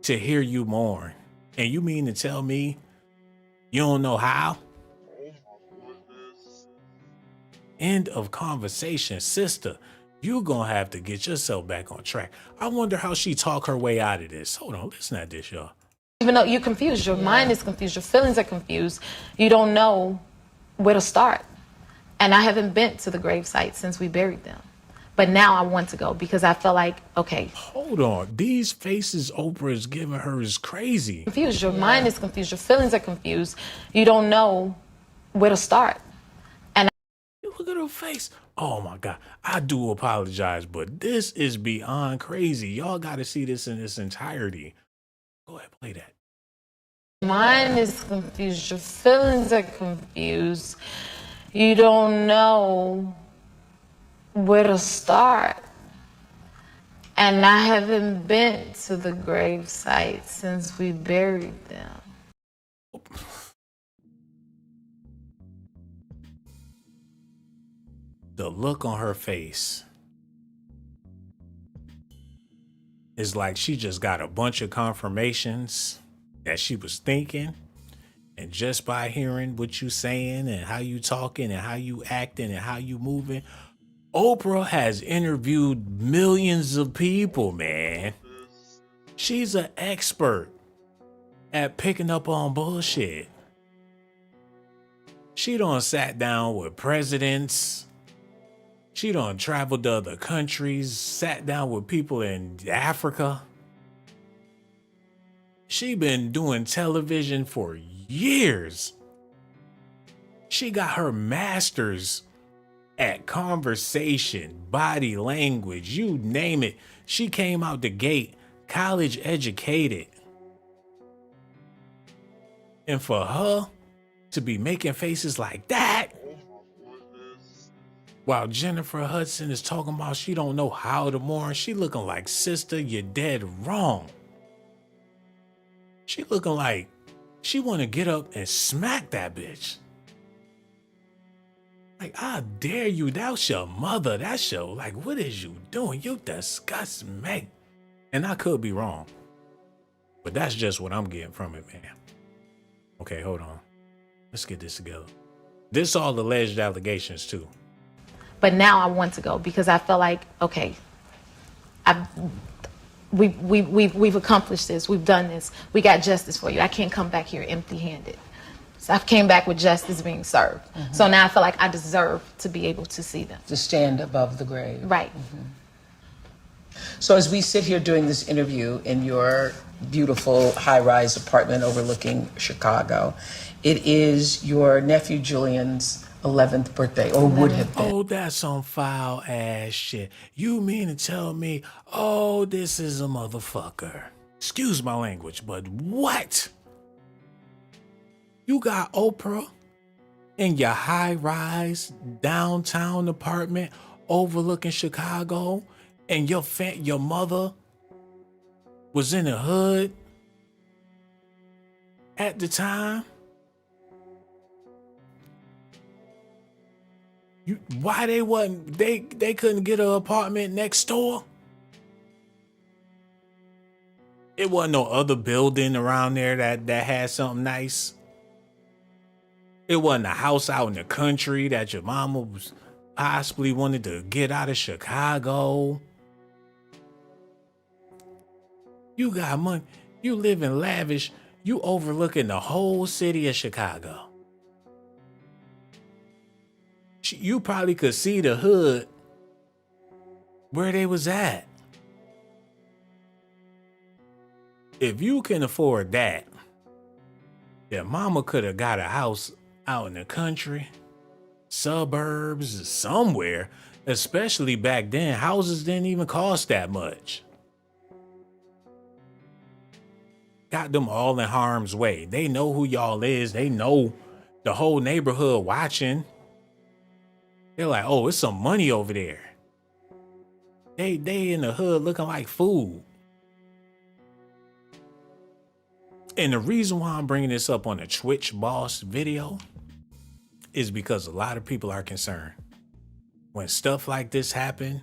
to hear you mourn. And you mean to tell me you don't know how? Oh my goodness. End of conversation, sister. You're gonna have to get yourself back on track. I wonder how she talk her way out of this. Hold on, listen at this, y'all. Even though you're confused, your mind is confused, your feelings are confused, you don't know where to start. And I haven't been to the gravesite since we buried them. But now I want to go because I feel like, okay. Hold on. These faces Oprah is giving her is crazy. Confused, your mind is confused, your feelings are confused, you don't know where to start. And Look at her face. Oh my God. I do apologize, but this is beyond crazy. Y'all got to see this in its entirety. Go ahead, play that. mind is confused, your feelings are confused, you don't know where to start. And I haven't been to the gravesite since we buried them. The look on her face is like she just got a bunch of confirmations that she was thinking. And just by hearing what you saying and how you talking and how you acting and how you moving, Oprah has interviewed millions of people, man. She's an expert at picking up on bullshit. She done sat down with presidents. She done traveled to other countries, sat down with people in Africa. She been doing television for years. She got her master's at conversation, body language, you name it. She came out the gate, college educated. And for her to be making faces like that, while Jennifer Hudson is talking about she don't know how to mourn, she looking like, sister, you're dead wrong. She looking like she want to get up and smack that bitch. Like, I dare you, that's your mother, that's your, like, what is you doing? You disgust me. And I could be wrong, but that's just what I'm getting from it, man. Okay, hold on. Let's get this together. This all alleged allegations too. But now I want to go because I feel like, okay, we've accomplished this, we've done this, we got justice for you. I can't come back here empty-handed. So I came back with justice being served. Mm-hmm. So now I feel like I deserve to be able to see them. To stand above the grave. Right. Mm-hmm. So as we sit here doing this interview in your beautiful high-rise apartment overlooking Chicago, it is your nephew Julian's 11th birthday, or would have been. Oh, that's some foul ass shit. You mean to tell me, oh, this is a motherfucker. Excuse my language, but what? You got Oprah in your high-rise downtown apartment overlooking Chicago, and your mother was in the hood at the time? Why they couldn't get an apartment next door? It wasn't no other building around there that had something nice. It wasn't a house out in the country that your mama was possibly wanted to get out of Chicago. You got money. You live in lavish. You overlooking the whole city of Chicago. You probably could see the hood where they was at. If you can afford that, your mama could have got a house out in the country, suburbs, somewhere. Especially back then, houses didn't even cost that much. Got them all in harm's way. They know who y'all is. They know the whole neighborhood watching. They're like, oh, it's some money over there. They in the hood looking like food. And the reason why I'm bringing this up on a Twitch boss video is because a lot of people are concerned. When stuff like this happen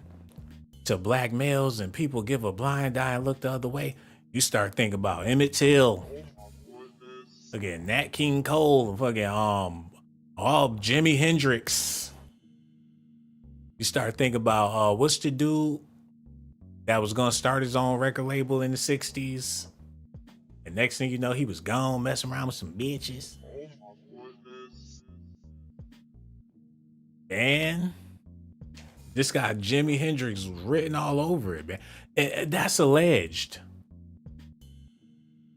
to black males and people give a blind eye and look the other way, you start thinking about Emmett Till, again, Nat King Cole, fucking all Jimi Hendrix. You start thinking about what's the dude that was gonna start his own record label in the 60s? And next thing you know, he was gone messing around with some bitches. And this guy Jimi Hendrix was written all over it, man. And that's alleged.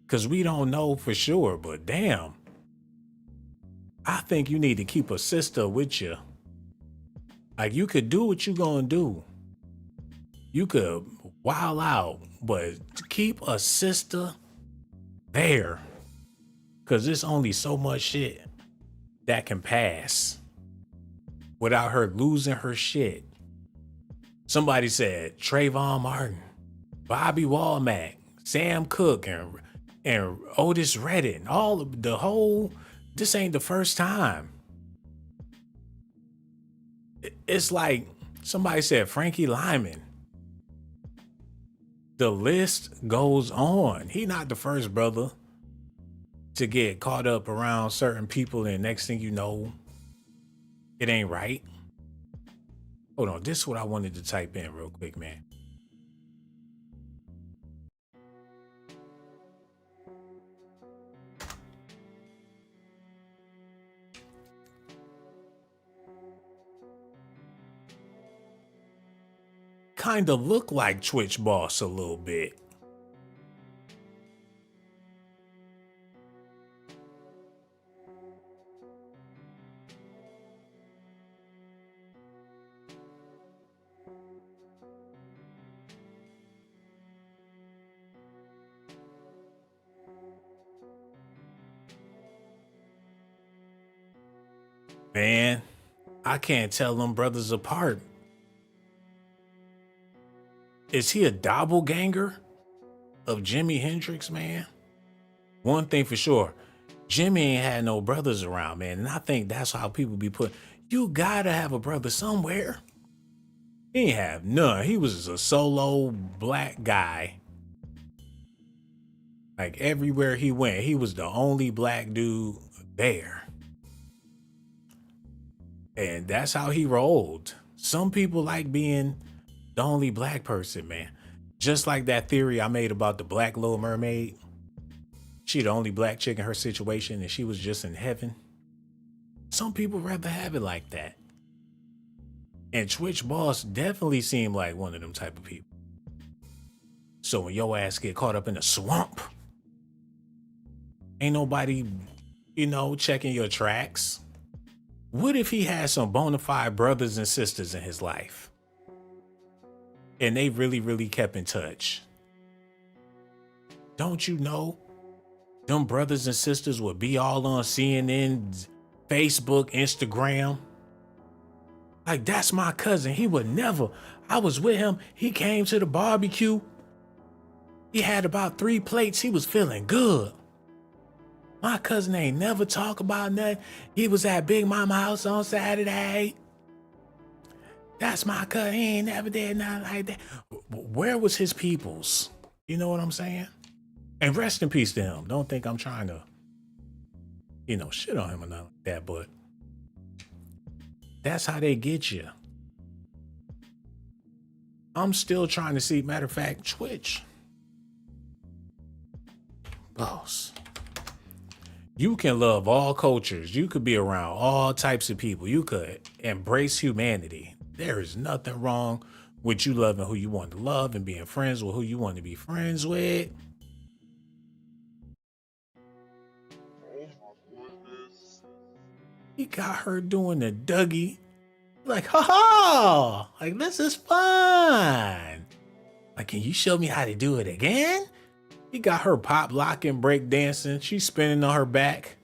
Cause we don't know for sure, but damn. I think you need to keep a sister with you. Like, you could do what you gonna do. You could wild out, but keep a sister there. Cause there's only so much shit that can pass without her losing her shit. Somebody said Trayvon Martin, Bobby Womack, Sam Cooke, and Otis Redding, all of the whole, this ain't the first time. It's like somebody said Frankie Lyman. The list goes on. He not the first brother to get caught up around certain people, and next thing you know, it ain't right. Hold on, this is what I wanted to type in real quick, man. Kind of look like Twitch boss a little bit. Man, I can't tell them brothers apart. Is he a doppelganger of Jimi Hendrix, man? One thing for sure, Jimmy ain't had no brothers around, man. And I think that's how people be put. You gotta have a brother somewhere. He ain't have none. He was a solo black guy. Like, everywhere he went, he was the only black dude there. And that's how he rolled. Some people like being the only black person, man. Just like that theory I made about the Black Little Mermaid. She the only black chick in her situation and she was just in heaven. Some people rather have it like that. And Twitch boss definitely seemed like one of them type of people. So when your ass get caught up in a swamp, ain't nobody, checking your tracks. What if he had some bona fide brothers and sisters in his life? And they really, really kept in touch. Don't you know? Them brothers and sisters would be all on CNN, Facebook, Instagram. Like, that's my cousin. He would never. I was with him. He came to the barbecue. He had about 3 plates. He was feeling good. My cousin ain't never talk about nothing. He was at Big Mama house on Saturday. That's my cousin. He ain't never did nothing like that. Where was his peoples? You know what I'm saying? And rest in peace to him. Don't think I'm trying to, shit on him or nothing like that, but that's how they get you. I'm still trying to see, matter of fact, Twitch. Boss. You can love all cultures. You could be around all types of people. You could embrace humanity. There is nothing wrong with you loving who you want to love and being friends with who you want to be friends with. Oh my goodness. He got her doing the Dougie. Like, ha ha! Like, this is fun. Like, can you show me how to do it again? He got her pop locking, break dancing. She's spinning on her back.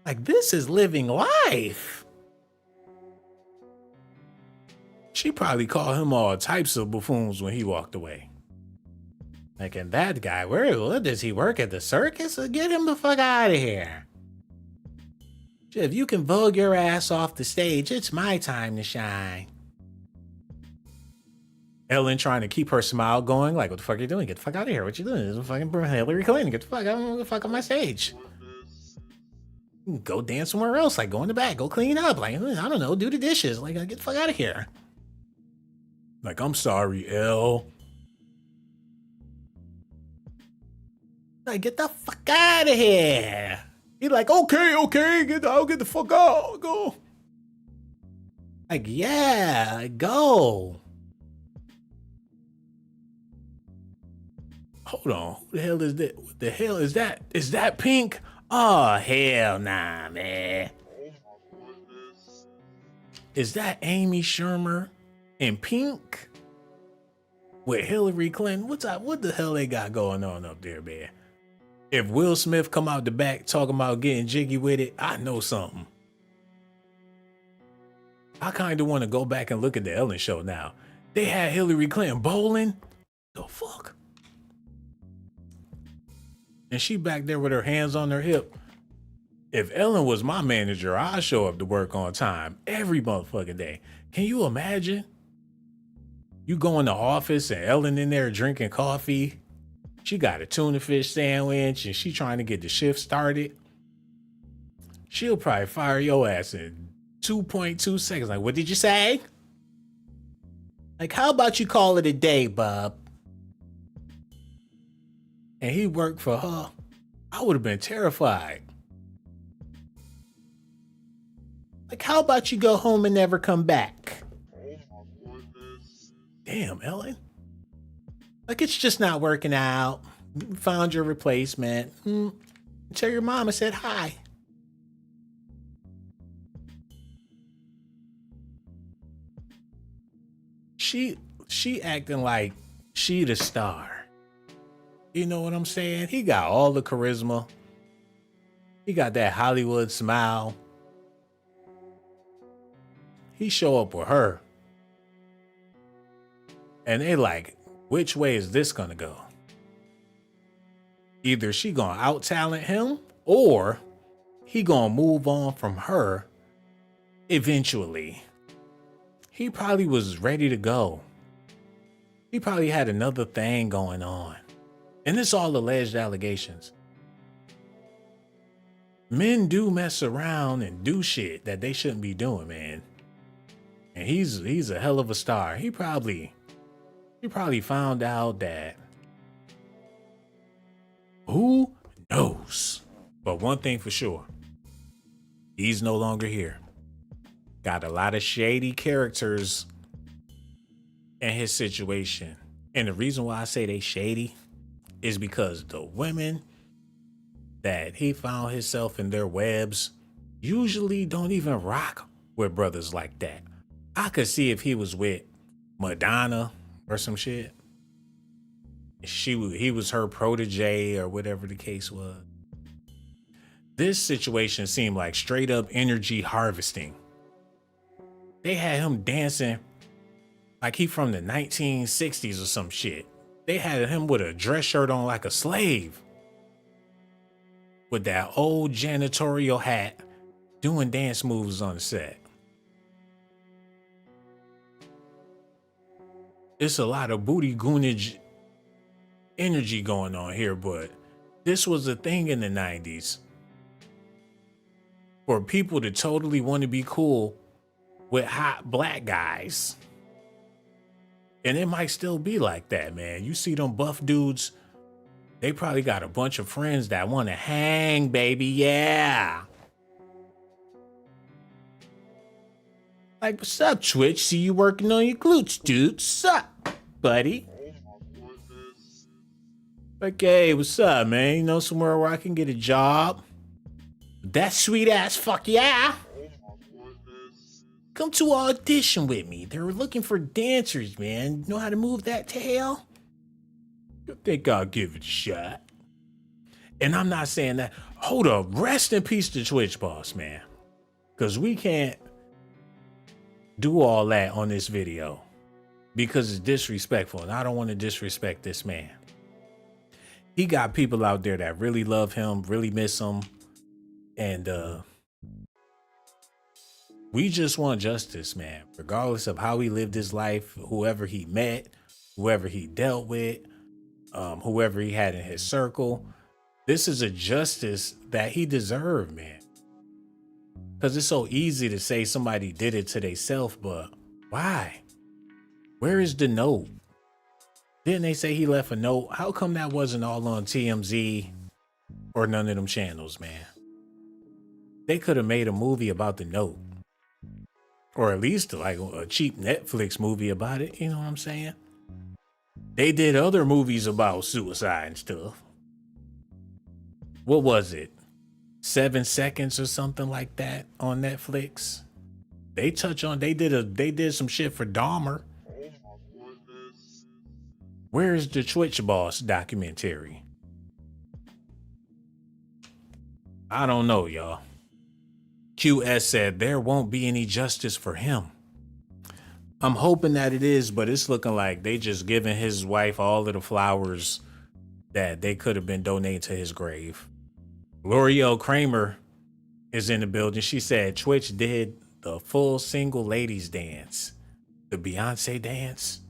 Like, this is living life. She probably called him all types of buffoons when he walked away. Like, and that guy, what does he work at the circus? Get him the fuck out of here. If you can vogue your ass off the stage, it's my time to shine. Ellen trying to keep her smile going, like, what the fuck are you doing? Get the fuck out of here. What you doing? This is fucking Hillary Clinton. Get the fuck out of the fuck on my stage. Go dance somewhere else. Like, go in the back. Go clean up. Like, I don't know. Do the dishes. Like, get the fuck out of here. Like, I'm sorry, Elle. Like, get the fuck out of here. He like, okay, I'll get the fuck out. Go. Like, yeah, go. Hold on. Who the hell is that? What the hell is that? Is that Pink? Oh, hell nah, man. Oh my goodness. Is that Amy Schumer and Pink? With Hillary Clinton? What the hell they got going on up there, man? If Will Smith come out the back talking about getting jiggy with it, I know something. I kind of want to go back and look at the Ellen show now. They had Hillary Clinton bowling. The fuck? And she back there with her hands on her hip. If Ellen was my manager, I'd show up to work on time every motherfucking day. Can you imagine? You go in the office and Ellen in there drinking coffee. She got a tuna fish sandwich and she trying to get the shift started. She'll probably fire your ass in 2.2 seconds. Like, what did you say? Like, how about you call it a day, bub? And he worked for her. I would have been terrified. Like, how about you go home and never come back? Oh my goodness. Damn, Ellen. Like, it's just not working out. You found your replacement. Tell your mom I said hi. She acting like she the star. You know what I'm saying? He got all the charisma. He got that Hollywood smile. He show up with her. And they like, which way is this gonna go? Either she gonna out-talent him or he gonna move on from her eventually. He probably was ready to go. He probably had another thing going on. And it's all alleged allegations. Men do mess around and do shit that they shouldn't be doing, man. And he's a hell of a star. He probably found out that. Who knows? But one thing for sure, he's no longer here. Got a lot of shady characters in his situation. And the reason why I say they shady is because the women that he found himself in their webs usually don't even rock with brothers like that. I could see if he was with Madonna or some shit. He was her protege or whatever the case was. This situation seemed like straight up energy harvesting. They had him dancing like he from the 1960s or some shit. They had him with a dress shirt on like a slave. With that old janitorial hat, doing dance moves on the set. It's a lot of booty goonage energy going on here, but this was a thing in the 90s. For people to totally want to be cool with hot black guys. And it might still be like that, man. You see them buff dudes They probably got a bunch of friends that want to hang, baby. Yeah. Like, what's up, Twitch? See you working on your glutes, dude. Sup, buddy? Oh my goodness. Like, hey, what's up, man? You know somewhere where I can get a job? That sweet ass, fuck yeah. Oh my goodness. Come to audition with me. They're looking for dancers, man. Know how to move that tail? You think I'll give it a shot? And I'm not saying that. Hold up. Rest in peace to Twitch boss, man. Because we can't do all that on this video because it's disrespectful, and I don't want to disrespect this man. He got people out there that really love him, really miss him, and we just want justice, man, regardless of how he lived his life, whoever he met, whoever he dealt with, whoever he had in his circle. This is a justice that he deserved, man. Because it's so easy to say somebody did it to themselves, but why? Where is the note? Didn't they say he left a note? How come that wasn't all on TMZ or none of them channels, man? They could have made a movie about the note. Or at least like a cheap Netflix movie about it, you know what I'm saying? They did other movies about suicide and stuff. What was it? 7 Seconds or something like that on Netflix. They did some shit for Dahmer. Oh my goodness. Where's the Twitch boss documentary? I don't know, y'all. QS said there won't be any justice for him. I'm hoping that it is, but it's looking like they just giving his wife all of the flowers that they could have been donating to his grave. L'Oreal Kramer is in the building. She said Twitch did the full single ladies dance, the Beyonce dance.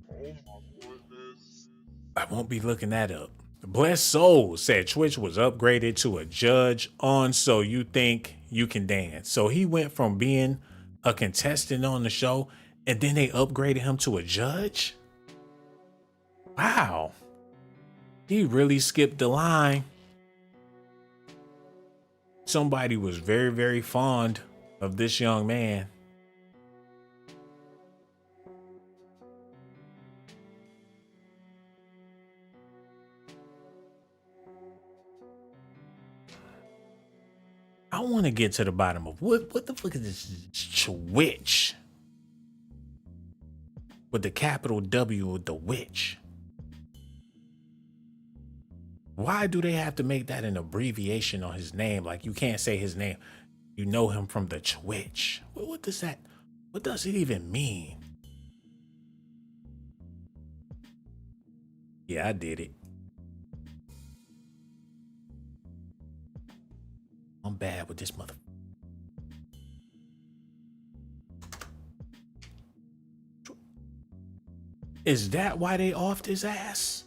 Oh my goodness. I won't be looking that up. Blessed Soul said Twitch was upgraded to a judge on So You Think You Can Dance. So he went from being a contestant on the show and then they upgraded him to a judge? Wow. He really skipped the line. Somebody was very, very fond of this young man. I want to get to the bottom of what the fuck is this Twitch? With the capital W with the witch. Why do they have to make that an abbreviation on his name? Like you can't say his name. You know him from the Twitch. What does it even mean? Yeah, I did it. I'm bad with this mother. Is that why they offed his ass?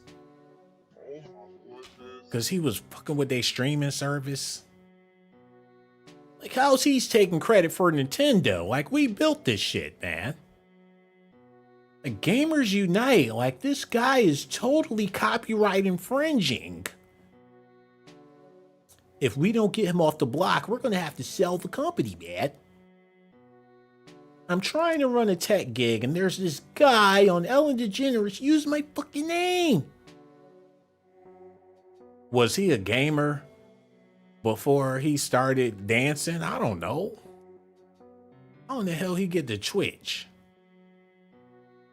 Oh my goodness. Because he was fucking with their streaming service? Like, how's he's taking credit for Nintendo? Like, we built this shit, man. Like, gamers unite. Like, this guy is totally copyright infringing. If we don't get him off the block, we're going to have to sell the company, man. I'm trying to run a tech gig, and there's this guy on Ellen DeGeneres using my fucking name. Was he a gamer before he started dancing? I don't know. How in the hell he get to Twitch?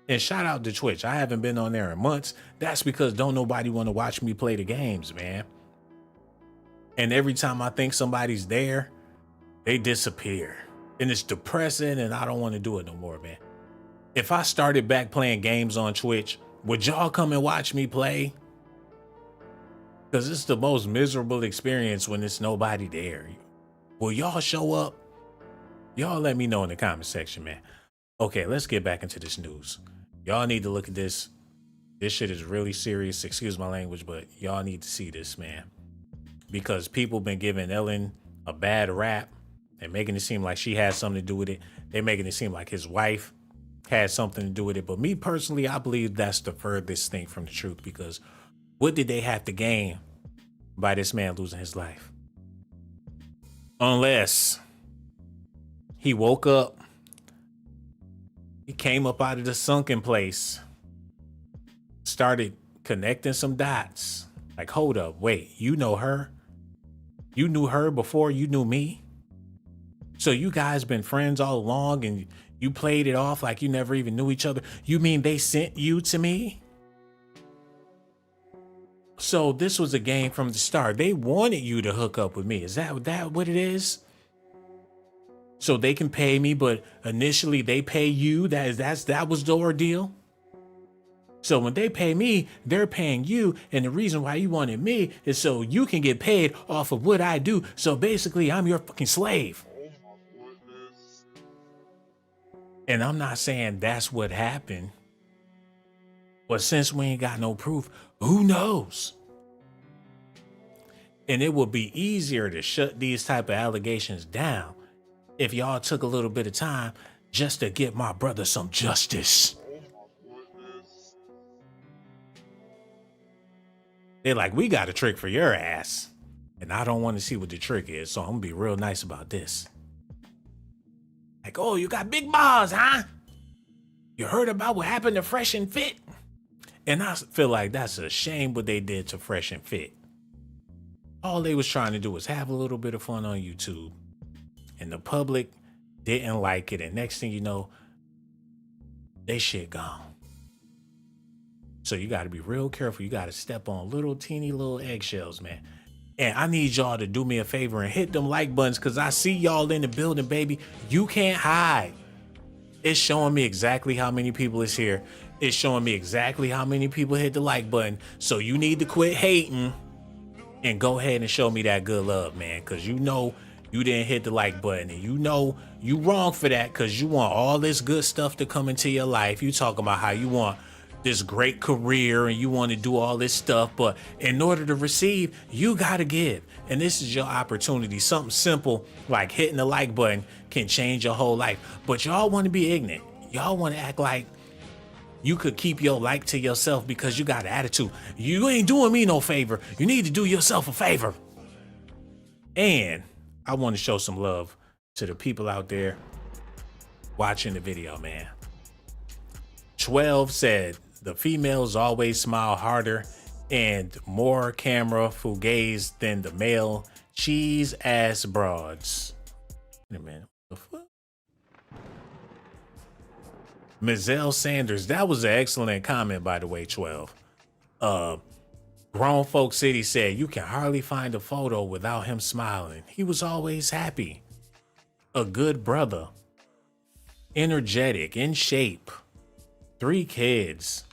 And shout out to Twitch. I haven't been on there in months. That's because don't nobody want to watch me play the games, man. And every time I think somebody's there, they disappear. And it's depressing and I don't want to do it no more, man. If I started back playing games on Twitch, would y'all come and watch me play? Because it's the most miserable experience when there's nobody there. Will y'all show up? Y'all let me know in the comment section, man. Okay, let's get back into this news. Y'all need to look at this. This shit is really serious. Excuse my language, but y'all need to see this, man. Because people been giving Ellen a bad rap and making it seem like she had something to do with it. They're making it seem like his wife had something to do with it. But me personally, I believe that's the furthest thing from the truth, because What did they have to gain by this man losing his life? Unless he woke up, he came up out of the sunken place, started connecting some dots. Like, hold up, wait, you know her? You knew her before you knew me? So you guys been friends all along and you played it off like you never even knew each other? You mean they sent you to me? So this was a game from the start. They wanted you to hook up with me. Is that what it is? So they can pay me, but initially they pay you. That was the ordeal. So when they pay me, they're paying you. And the reason why you wanted me is so you can get paid off of what I do. So basically, I'm your fucking slave. Oh my goodness. And I'm not saying that's what happened. But since we ain't got no proof, who knows? And it would be easier to shut these type of allegations down if y'all took a little bit of time just to get my brother some justice. Oh my goodness. They're like, we got a trick for your ass. And I don't want to see what the trick is, so I'm gonna be real nice about this. Like, oh, you got big balls, huh? You heard about what happened to Fresh and Fit? And I feel like that's a shame what they did to Fresh and Fit. All they was trying to do was have a little bit of fun on YouTube. And the public didn't like it. And next thing you know, they shit gone. So you got to be real careful. You got to step on teeny little eggshells, man. And I need y'all to do me a favor and hit them like buttons, because I see y'all in the building, baby. You can't hide. It's showing me exactly how many people is here. It's showing me exactly how many people hit the like button. So you need to quit hating and go ahead and show me that good love, man. Because you know you didn't hit the like button. And you know you wrong for that, because you want all this good stuff to come into your life. You talking about how you want this great career and you want to do all this stuff. But in order to receive, you got to give. And this is your opportunity. Something simple like hitting the like button can change your whole life. But y'all want to be ignorant. Y'all want to act like you could keep your like to yourself because you got an attitude. You ain't doing me no favor. You need to do yourself a favor. And I want to show some love to the people out there watching the video, man. 12 said, the females always smile harder and more camera fugaze than the male cheese ass broads. Wait a minute. What the fuck? Mizelle Sanders, that was an excellent comment, by the way, 12. Grown Folk City said, you can hardly find a photo without him smiling. He was always happy. A good brother. Energetic, in shape. 3 kids.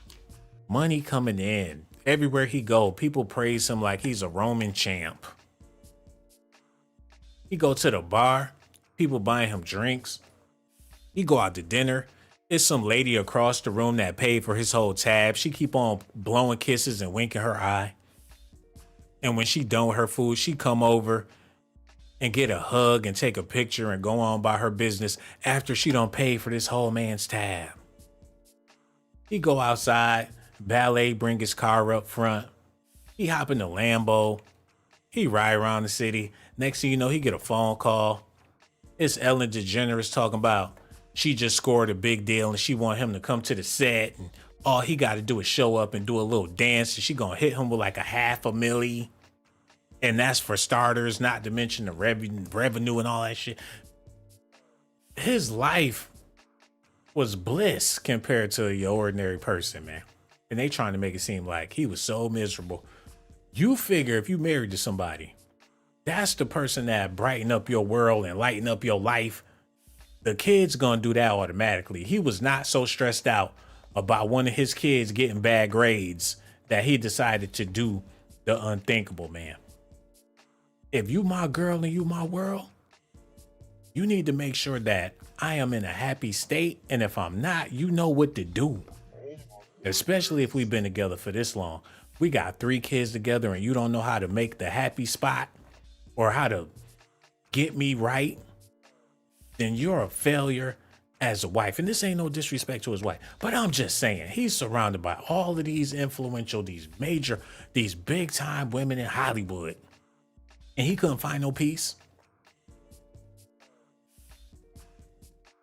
Money coming in. Everywhere he go, people praise him like he's a Roman champ. He go to the bar, people buying him drinks. He go out to dinner. It's some lady across the room that paid for his whole tab. She keep on blowing kisses and winking her eye. And when she done with her food, she come over and get a hug and take a picture and go on by her business after she done paid for this whole man's tab. He go outside, valet bring his car up front. He hop in the Lambo. He ride around the city. Next thing you know, he get a phone call. It's Ellen DeGeneres talking about she just scored a big deal and she want him to come to the set, and all he got to do is show up and do a little dance, and she gonna hit him with like $500,000. And that's for starters, not to mention the revenue and all that shit. His life was bliss compared to your ordinary person, man. And they trying to make it seem like he was so miserable. You figure if you married to somebody, that's the person that brighten up your world and lighten up your life. The kid's gonna do that automatically. He was not so stressed out about one of his kids getting bad grades that he decided to do the unthinkable, man. If you my girl and you my world, you need to make sure that I am in a happy state. And if I'm not, you know what to do. Especially if we've been together for this long. We got 3 kids together and you don't know how to make the happy spot or how to get me right, then you're a failure as a wife. And this ain't no disrespect to his wife, but I'm just saying he's surrounded by all of these influential, these big time women in Hollywood. And he couldn't find no peace.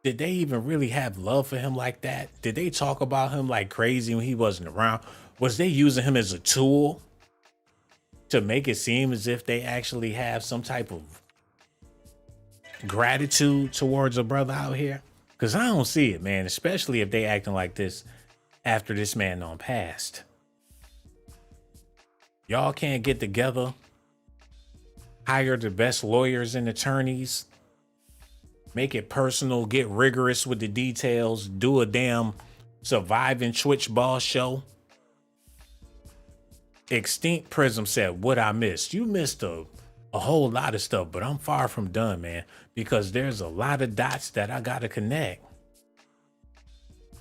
Did they even really have love for him like that? Did they talk about him like crazy when he wasn't around? Was they using him as a tool to make it seem as if they actually have some type of gratitude towards a brother out here? Because I don't see it, man, especially if they acting like this after this man done passed. Y'all can't get together, hire the best lawyers and attorneys, make it personal, get rigorous with the details, do a damn surviving Twitch boss show. Extinct Prism said, what I missed. You missed a whole lot of stuff, but I'm far from done, man, because there's a lot of dots that I got to connect.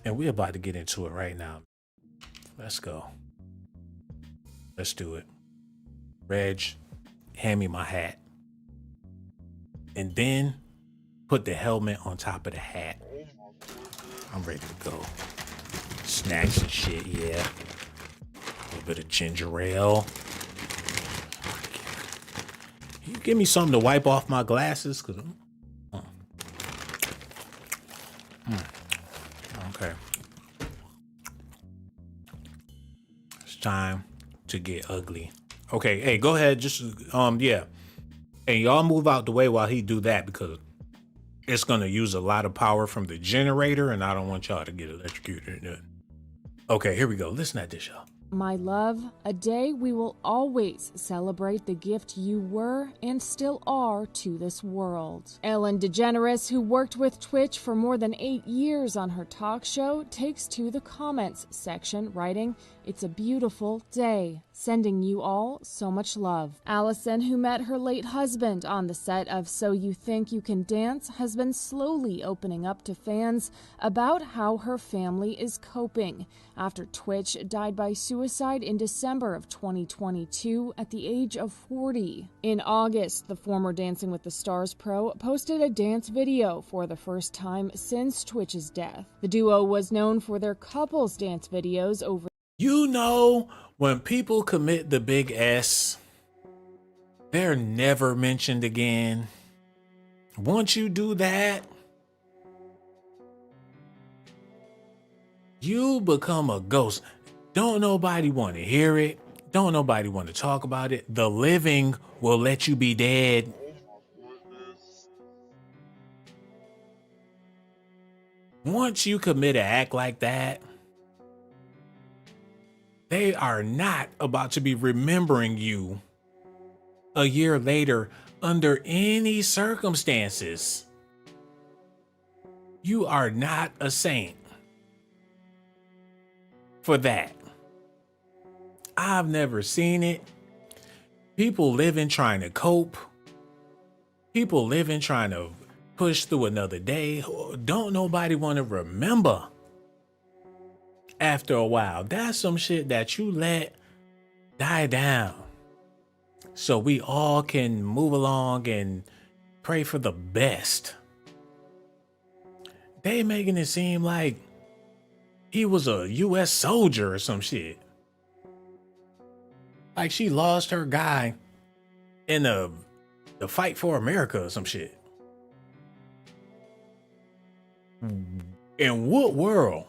And we're about to get into it right now. Let's go. Let's do it. Reg, hand me my hat. And then put the helmet on top of the hat. I'm ready to go. Snacks and shit, yeah. A little bit of ginger ale. Can you give me something to wipe off my glasses? Cause okay. It's time to get ugly. Okay, hey, go ahead. Just yeah. And y'all move out the way while he do that, because it's gonna use a lot of power from the generator, and I don't want y'all to get electrocuted. Okay, here we go. Listen at this, y'all. My love, a day we will always celebrate the gift you were and still are to this world. Ellen DeGeneres, who worked with Twitch for more than 8 years on her talk show, takes to the comments section, writing, "It's a beautiful day. Sending you all so much love." Allison, who met her late husband on the set of So You Think You Can Dance, has been slowly opening up to fans about how her family is coping after Twitch died by suicide in December of 2022 at the age of 40. In August, the former Dancing with the Stars pro posted a dance video for the first time since Twitch's death. The duo was known for their couples dance videos over. You know, when people commit the big S, they're never mentioned again. Once you do that, you become a ghost. Don't nobody want to hear it. Don't nobody want to talk about it. The living will let you be dead. Once you commit an act like that, they are not about to be remembering you a year later under any circumstances. You are not a saint for that. I've never seen it. People living trying to cope. People living trying to push through another day. Don't nobody want to remember. After a while, that's some shit that you let die down so we all can move along and pray for the best. They making it seem like he was a U.S. soldier or some shit. Like she lost her guy in the fight for America or some shit. In what world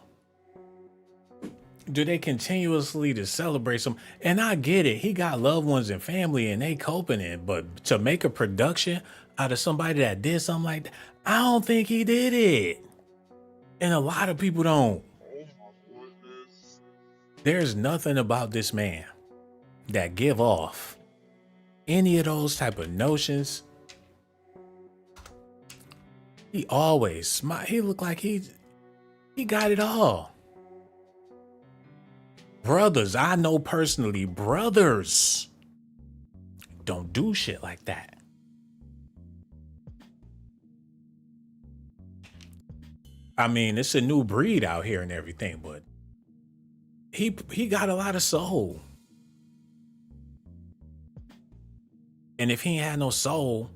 do they continuously to celebrate some? And I get it. He got loved ones and family and they coping it. But to make a production out of somebody that did something like that, I don't think he did it. And a lot of people don't. There's nothing about this man that give off any of those type of notions. He always smile. He looked like he got it all. Brothers, I know personally, brothers don't do shit like that. I mean, it's a new breed out here and everything, but he got a lot of soul. And if he ain't had no soul,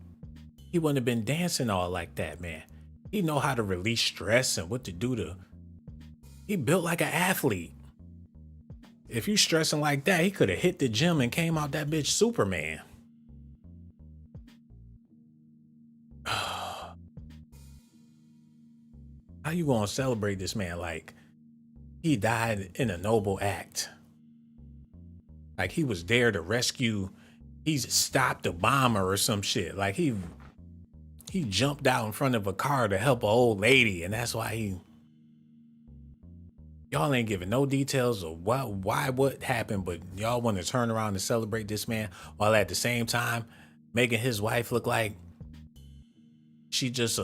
he wouldn't have been dancing all like that, man. He know how to release stress and what to do to. He built like an athlete. If you stressing like that, he could have hit the gym and came out that bitch Superman. How you gonna celebrate this man like he died in a noble act? Like he was there to rescue, he's stopped a bomber or some shit. Like he jumped out in front of a car to help an old lady, and that's why y'all ain't giving no details of what happened, but y'all want to turn around and celebrate this man while at the same time making his wife look like she just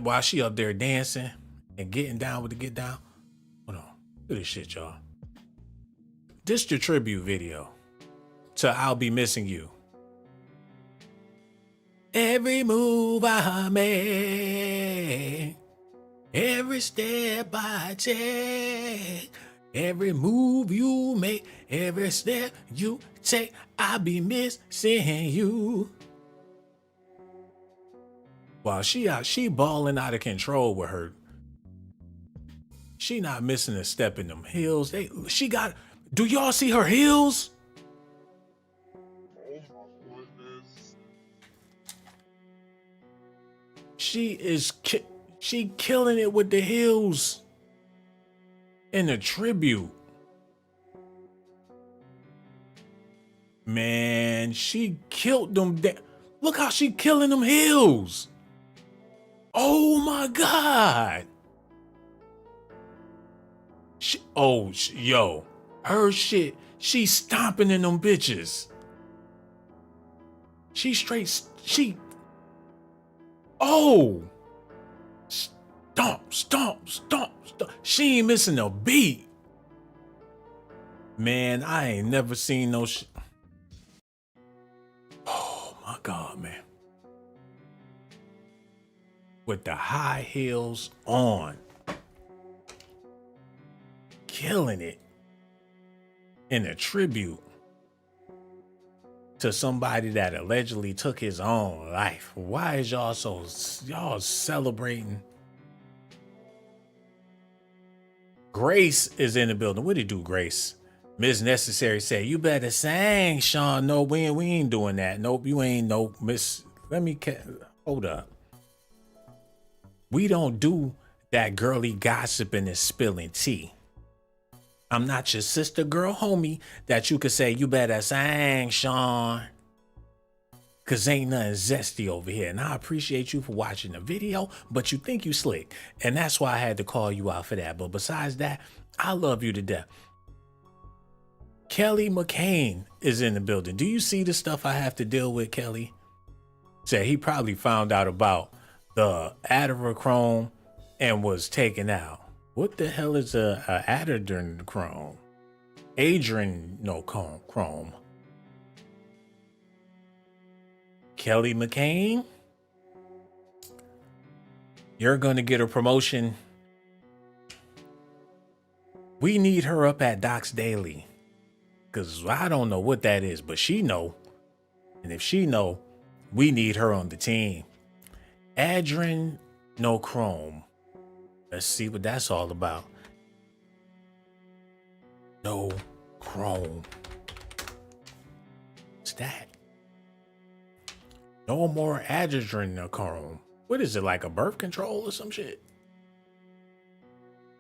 while she up there dancing and getting down with the get down. Hold on, look at this shit, y'all. This the tribute video to I'll Be Missing You. Every move I make, every step I take, every move you make, every step you take, I'll be missing you. While she balling out of control with her. She not missing a step in them heels. Do y'all see her heels? Oh my goodness. She killing it with the heels in a tribute. Man, she killed them. Look how she killing them heels. Oh my God. Yo, her shit, she stomping in them bitches. She straight, stomp. She ain't missing a beat. Man, I ain't never seen no shit. Oh my God, man. With the high heels on. Killing it. In a tribute to somebody that allegedly took his own life. Why is y'all celebrating? Grace is in the building. What did you do, Grace? Miss Necessary said, you better sing, Sean. No, we ain't doing that. Nope, you ain't. Nope, Miss. Hold up. We don't do that girly gossiping and spilling tea. I'm not your sister girl homie that you could say, you better sing, Sean. Cause ain't nothing zesty over here. And I appreciate you for watching the video, but you think you slick. And that's why I had to call you out for that. But besides that, I love you to death. Kelly McCain is in the building. Do you see the stuff I have to deal with, Kelly? Said he probably found out about the adrenochrome and was taken out. What the hell is a adrenochrome? Adrenochrome. Kelly McCain, you're going to get a promotion. We need her up at Docs Daily. Because I don't know what that is, but she know. And if she know, we need her on the team. Adrenochrome. Let's see what that's all about. No chrome. What's that? No more adrenochrome. What is it, like a birth control or some shit?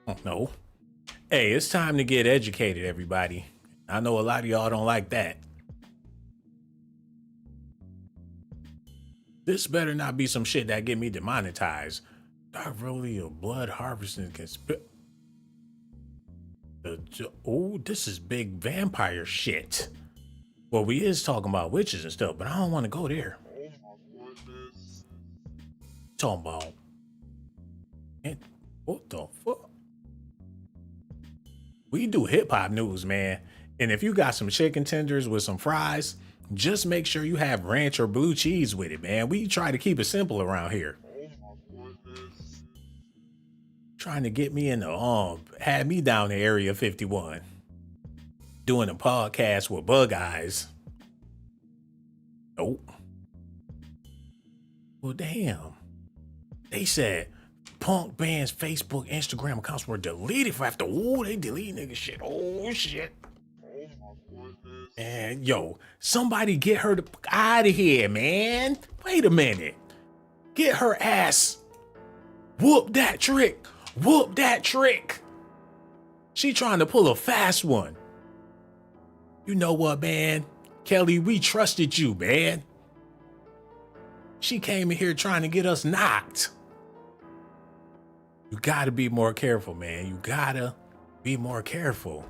I don't know. Hey, it's time to get educated, everybody. I know a lot of y'all don't like that. This better not be some shit that get me demonetized. Dark really a blood harvesting oh, this is big vampire shit. Well, we is talking about witches and stuff, but I don't want to go there. Oh my goodness. Talking about what the fuck? We do hip hop news, man. And if you got some chicken tenders with some fries, just make sure you have ranch or blue cheese with it, man. We try to keep it simple around here. Oh my goodness. Trying to get me in the had me down in Area 51 doing a podcast with Bug Eyes. Nope. Well, damn. They said Punk Band's Facebook, Instagram accounts were deleted for after, they delete nigga shit. Oh, shit. Oh my goodness. And yo, somebody get her out of here, man. Wait a minute. Get her ass. Whoop that trick. Whoop that trick. She trying to pull a fast one. You know what, man? Kelly, we trusted you, man. She came in here trying to get us knocked. You gotta be more careful, man. You gotta be more careful.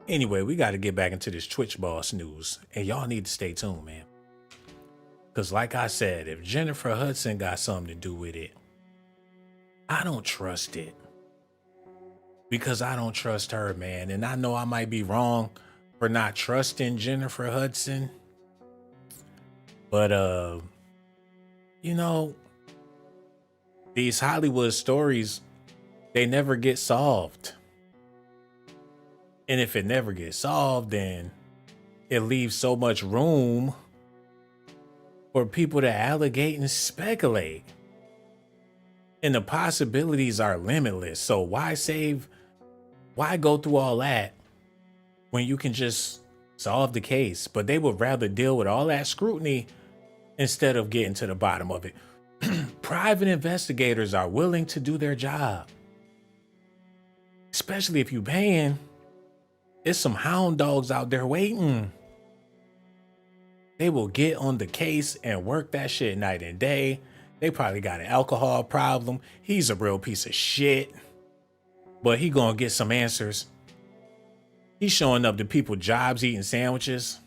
Anyway, we gotta get back into this Twitch boss news, and y'all need to stay tuned, man. Because like I said, if Jennifer Hudson got something to do with it, I don't trust it. Because I don't trust her, man. And I know I might be wrong for not trusting Jennifer Hudson. But, you know, these Hollywood stories, they never get solved. And if it never gets solved, then it leaves so much room for people to allegate and speculate. And the possibilities are limitless. So why go through all that when you can just solve the case? But they would rather deal with all that scrutiny instead of getting to the bottom of it. Private investigators are willing to do their job. Especially if you're paying. There's some hound dogs out there waiting. They will get on the case and work that shit night and day. They probably got an alcohol problem. He's a real piece of shit. But he gonna get some answers. He's showing up to people jobs eating sandwiches.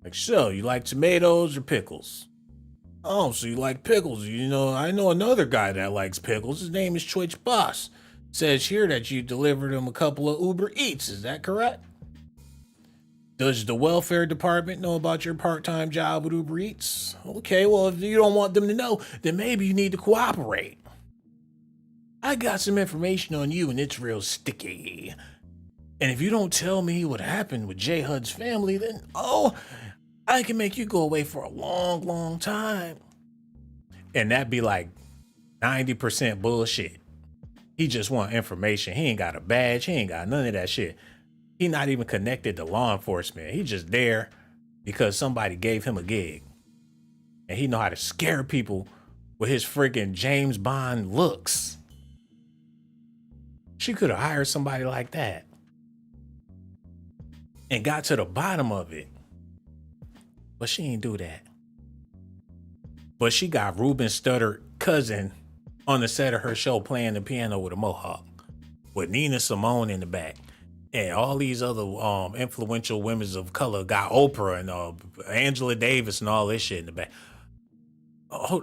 Like, so you like tomatoes or pickles? Oh, so you like pickles. You know, I know another guy that likes pickles. His name is Twitch Boss. Says here that you delivered him a couple of Uber Eats. Is that correct? Does the welfare department know about your part-time job with Uber Eats? Okay, well, if you don't want them to know, then maybe you need to cooperate. I got some information on you and it's real sticky. And if you don't tell me what happened with J Hud's family, then, I can make you go away for a long, long time. And that'd be like 90% bullshit. He just want information. He ain't got a badge. He ain't got none of that shit. He not even connected to law enforcement. He just there because somebody gave him a gig. And he know how to scare people with his friggin' James Bond looks. She could have hired somebody like that and got to the bottom of it. But she ain't do that. But she got Ruben Studdard cousin on the set of her show playing the piano with a mohawk with Nina Simone in the back. And all these other influential women of color got Oprah and Angela Davis and all this shit in the back.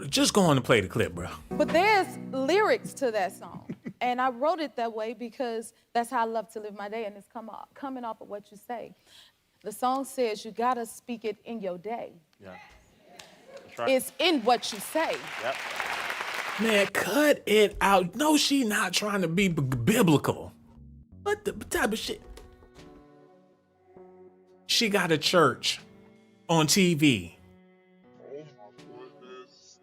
Just go on and play the clip, bro. But there's lyrics to that song. And I wrote it that way because that's how I love to live my day. And it's coming off of what you say. The song says you gotta speak it in your day. Yeah. That's right. It's in what you say. Yep. Man, cut it out. No, she not trying to be biblical. What the type of shit? She got a church on TV. Oh my goodness.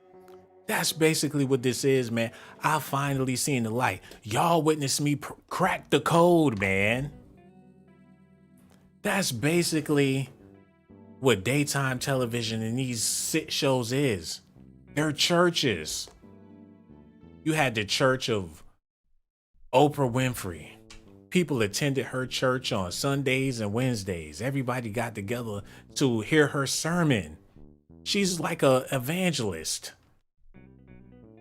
That's basically what this is, man. I finally seen the light. Y'all witnessed me crack the code, man. That's basically what daytime television and these sit shows is. They're churches. You had the church of Oprah Winfrey. People attended her church on Sundays and Wednesdays. Everybody got together to hear her sermon. She's like an evangelist.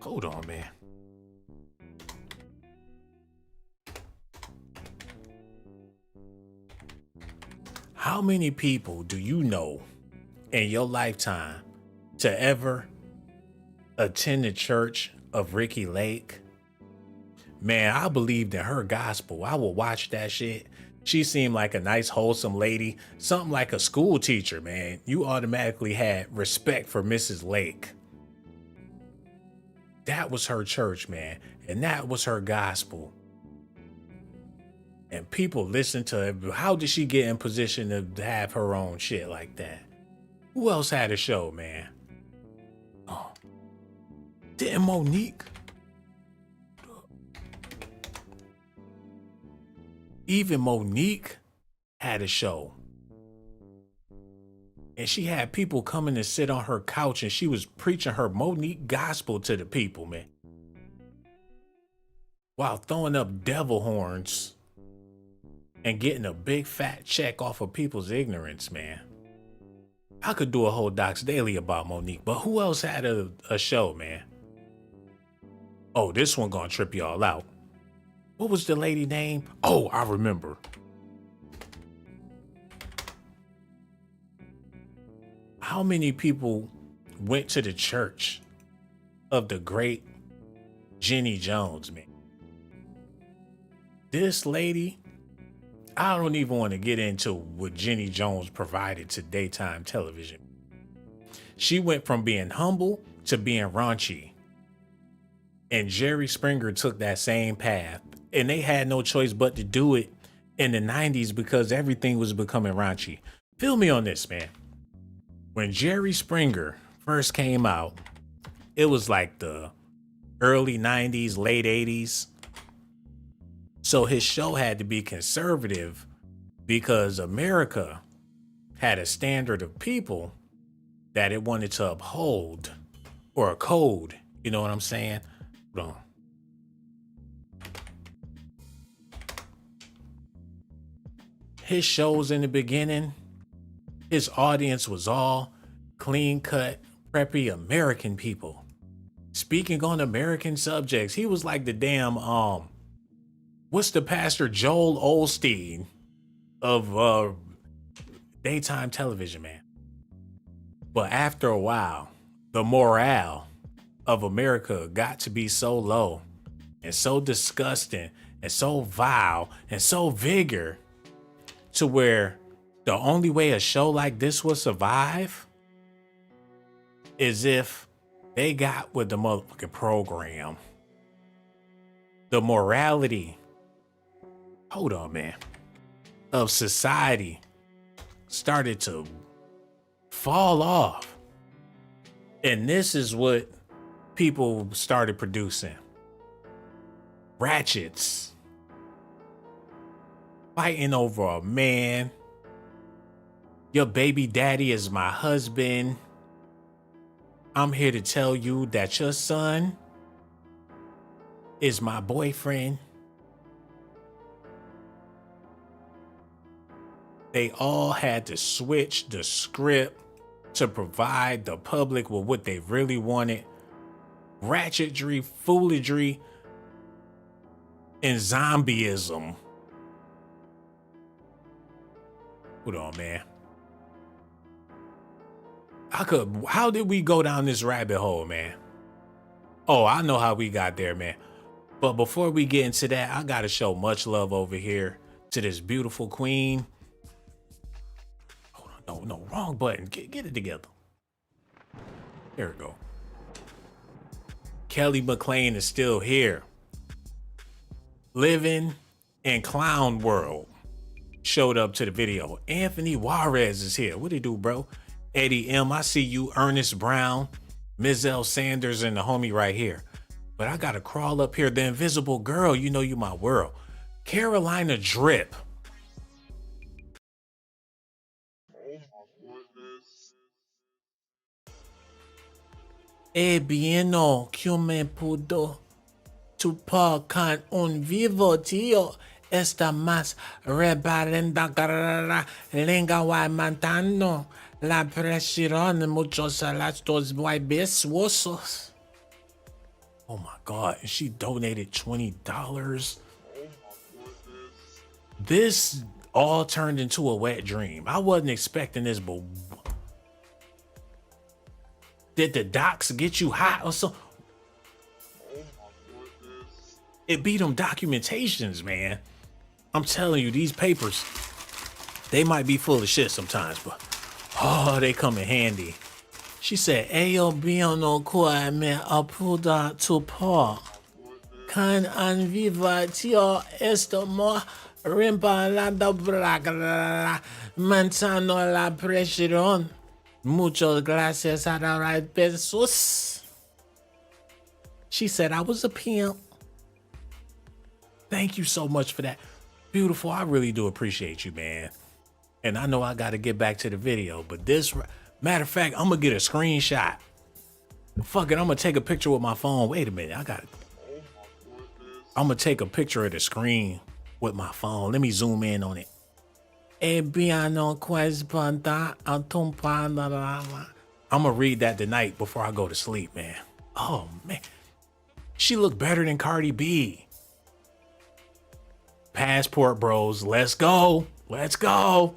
Hold on, man. How many people do you know in your lifetime to ever attend the church of Ricky Lake? Man, I believed in her gospel. I would watch that shit. She seemed like a nice, wholesome lady. Something like a school teacher, man. You automatically had respect for Mrs. Lake. That was her church, man. And that was her gospel. And people listen to her. How did she get in position to have her own shit like that? Who else had a show, man? Oh. Didn't Monique Even Monique had a show. And she had people coming to sit on her couch and she was preaching her Monique gospel to the people, man. While throwing up devil horns and getting a big fat check off of people's ignorance, man. I could do a whole Docs Daily about Monique, but who else had a show, man? Oh, this one gonna trip y'all out. What was the lady name? Oh, I remember. How many people went to the church of the great Jenny Jones, man? This lady, I don't even want to get into what Jenny Jones provided to daytime television. She went from being humble to being raunchy. And Jerry Springer took that same path. And they had no choice but to do it in the 90s because everything was becoming raunchy. Feel me on this, man. When Jerry Springer first came out, it was like the early 90s, late 80s. So his show had to be conservative because America had a standard of people that it wanted to uphold, or a code. You know what I'm saying? Hold on. His shows in the beginning, his audience was all clean-cut, preppy American people speaking on American subjects. He was like the damn what's the pastor Joel Osteen of daytime television, man. But after a while, the morale of America got to be so low and so disgusting and so vile and so vigor to where the only way a show like this will survive is if they got with the motherfucking program. The morality, hold on, man, of society started to fall off. And this is what people started producing. Ratchets. Fighting over a man. Your baby daddy is my husband. I'm here to tell you that your son is my boyfriend. They all had to switch the script to provide the public with what they really wanted. Ratchetry, foolery, and zombieism. Hold on, man. How did we go down this rabbit hole, man? Oh, I know how we got there, man. But before we get into that, I gotta show much love over here to this beautiful queen. Hold on, no, wrong button. Get it together. There we go. Kelly McLean is still here. Living in Clown World showed up to the video. Anthony Juarez is here. What do you do, bro? Eddie M, I see you. Ernest Brown, Mizelle Sanders, and the homie right here. But I gotta crawl up here. The Invisible Girl, you know you my world. Carolina Drip. Oh my goodness. Bien, que me pudo tupar con un vivo tío. Esta más reparenta carrera lengua mantando la presión muchos salazos besos. Oh my God, and she donated $20. Oh my goodness. This all turned into a wet dream. I wasn't expecting this, but did the docs get you hot or something? Oh my goodness. It beat them documentations, man. I'm telling you, these papers, they might be full of shit sometimes, but oh, they come in handy. She said, "Ello no cuore me apuda tu po. Can anviva tio esto mo rimpa la dobra manzano la presión. Muchas gracias a la besos." She said, "I was a pimp. Thank you so much for that." Beautiful, I really do appreciate you, man. And I know I got to get back to the video, but matter of fact, I'm going to get a screenshot. Fuck it, I'm going to take a picture with my phone. Wait a minute, I'm going to take a picture of the screen with my phone. Let me zoom in on it. I'm going to read that tonight before I go to sleep, man. Oh, man. She looked better than Cardi B. Passport bros, let's go. Let's go.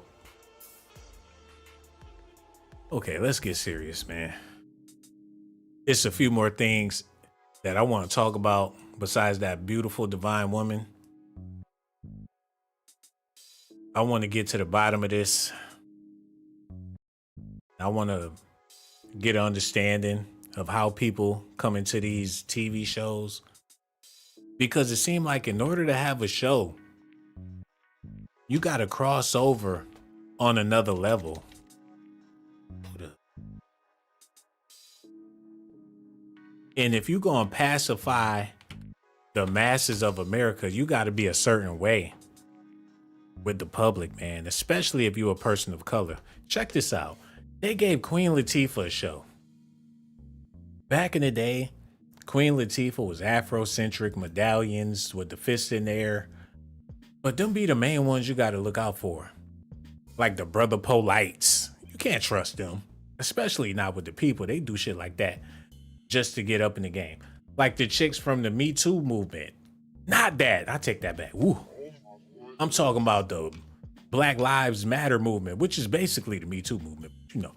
Okay, let's get serious, man. It's a few more things that I want to talk about besides that beautiful divine woman. I want to get to the bottom of this. I want to get an understanding of how people come into these TV shows. Because it seemed like in order to have a show, you got to cross over on another level. And if you're going to pacify the masses of America, you got to be a certain way with the public, man, especially if you're a person of color. Check this out. They gave Queen Latifah a show. Back in the day, Queen Latifah was Afrocentric, medallions with the fist in the air. But them be the main ones you got to look out for. Like the Brother Polites. You can't trust them, especially not with the people. They do shit like that just to get up in the game. Like the chicks from the Me Too movement. Not that. I take that back. Woo. I'm talking about the Black Lives Matter movement, which is basically the Me Too movement. You know,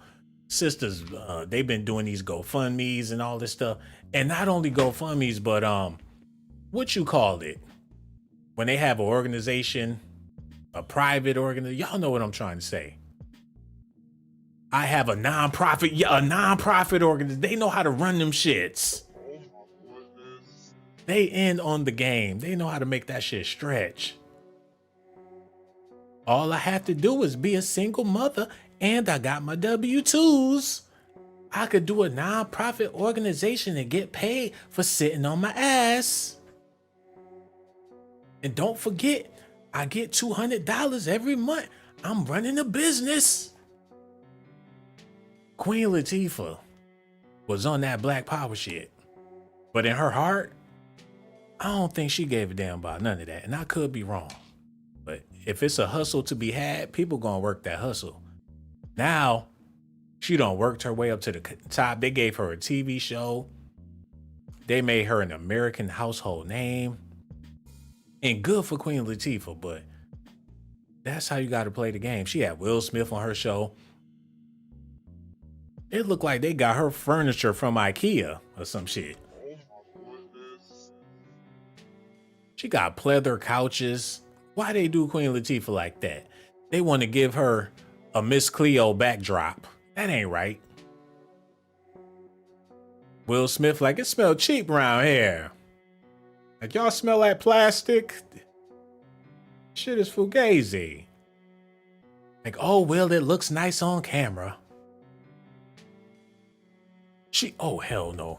sisters, they've been doing these GoFundMes and all this stuff. And not only GoFundMes, but what you call it? When they have an organization, a private organization, y'all know what I'm trying to say. I have a nonprofit organization. They know how to run them shits. They end on the game. They know how to make that shit stretch. All I have to do is be a single mother and I got my W-2s. I could do a nonprofit organization and get paid for sitting on my ass. And don't forget, I get $200 every month. I'm running a business. Queen Latifah was on that Black Power shit. But in her heart, I don't think she gave a damn about none of that. And I could be wrong. But if it's a hustle to be had, people gonna work that hustle. Now, she done worked her way up to the top. They gave her a TV show. They made her an American household name. And good for Queen Latifah, but that's how you got to play the game. She had Will Smith on her show. It looked like they got her furniture from IKEA or some shit. She got pleather couches. Why they do Queen Latifah like that? They want to give her a Miss Cleo backdrop. That ain't right. Will Smith like, it smell cheap around here. Like, y'all smell like plastic? Shit is fugazi. Like, oh, well, it looks nice on camera. Oh, hell no.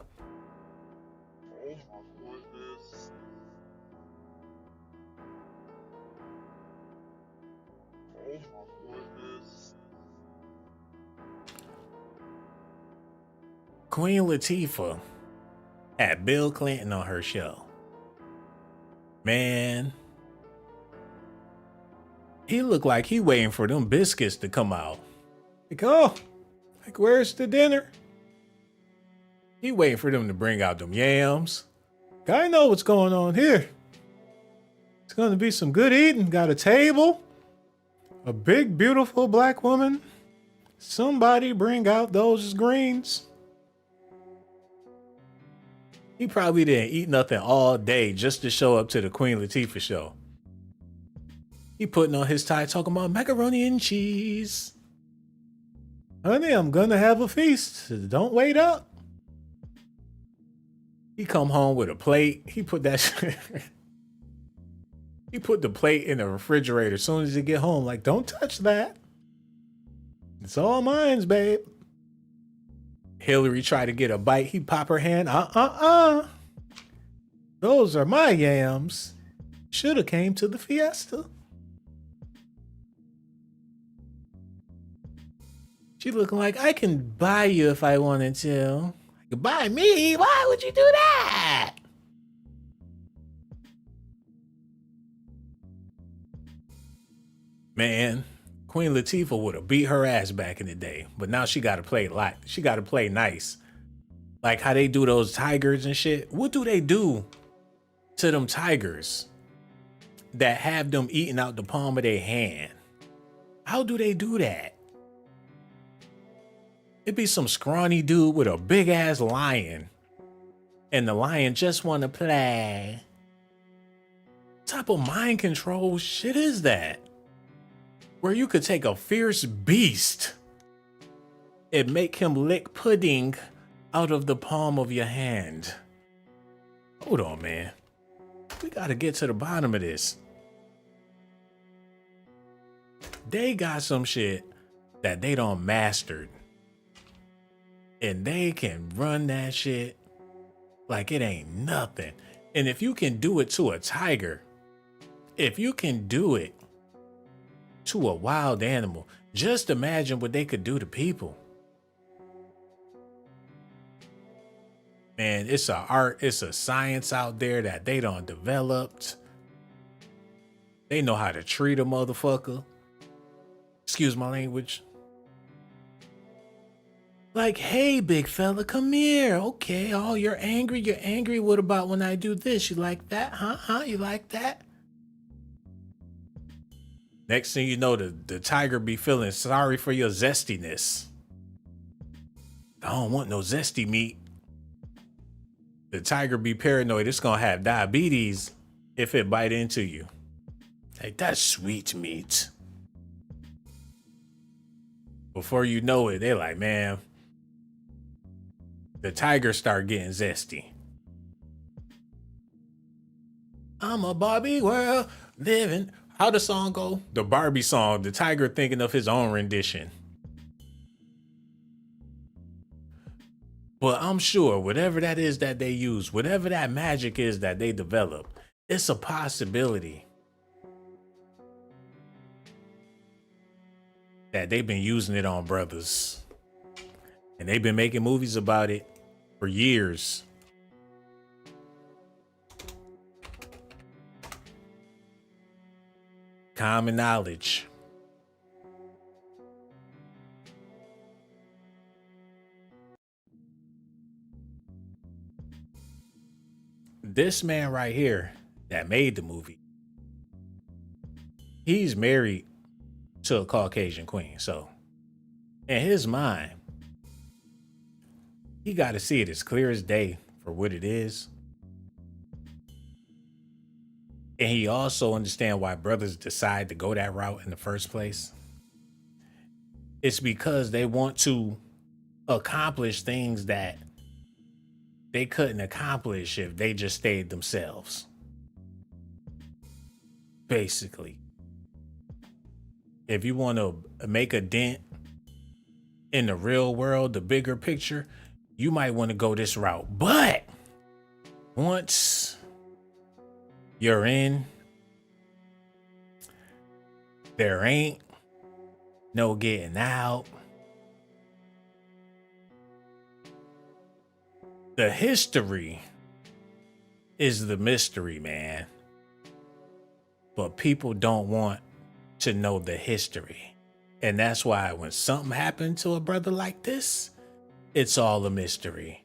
Queen Latifah had Bill Clinton on her show. Man, he looked like he waiting for them biscuits to come out. Like, oh, like, where's the dinner? He waiting for them to bring out them yams. I know what's going on here. It's going to be some good eating. Got a table, a big, beautiful black woman. Somebody bring out those greens. He probably didn't eat nothing all day just to show up to the Queen Latifah show. He putting on his tie talking about macaroni and cheese. Honey, I'm gonna have a feast. Don't wait up. He come home with a plate. He put that he put the plate in the refrigerator as soon as he get home. Like, don't touch that. It's all mine, babe. Hillary tried to get a bite. He pop her hand. Those are my yams. Shoulda came to the fiesta. She looking like, I can buy you if I wanted to. I could buy me? Why would you do that? Man, Queen Latifah would have beat her ass back in the day, but now she got to play she got to play nice. Like how they do those tigers and shit. What do they do to them tigers that have them eating out the palm of their hand? How do they do that? It'd be some scrawny dude with a big ass lion, and the lion just want to play. What type of mind control shit is that? Where you could take a fierce beast and make him lick pudding out of the palm of your hand. Hold on, man. We gotta get to the bottom of this. They got some shit that they done mastered. And they can run that shit like it ain't nothing. And if you can do it to a tiger, if you can do it to a wild animal, just imagine what they could do to people. Man, it's a art, it's a science out there that they done developed. They know how to treat a motherfucker. Excuse my language. Like, hey, big fella, come here. Okay, oh, you're angry. You're angry. What about when I do this? You like that? Huh? You like that? Next thing you know, the tiger be feeling sorry for your zestiness. I don't want no zesty meat. The tiger be paranoid. It's going to have diabetes if it bite into you. Like, that's sweet meat. Before you know it, they're like, man, the tigers start getting zesty. I'm a Barbie world living. How the song go? The Barbie song, the tiger thinking of his own rendition. But I'm sure whatever that is that they use, whatever that magic is that they develop, it's a possibility that they've been using it on brothers. And they've been making movies about it for years. Common knowledge. This man right here that made the movie, he's married to a Caucasian queen. So in his mind, he got to see it as clear as day for what it is. And he also understands why brothers decide to go that route in the first place. It's because they want to accomplish things that they couldn't accomplish if they just stayed themselves. Basically. If you want to make a dent in the real world, the bigger picture, you might want to go this route. But once you're in, there ain't no getting out. The history is the mystery, man. But people don't want to know the history. And that's why when something happened to a brother like this, it's all a mystery.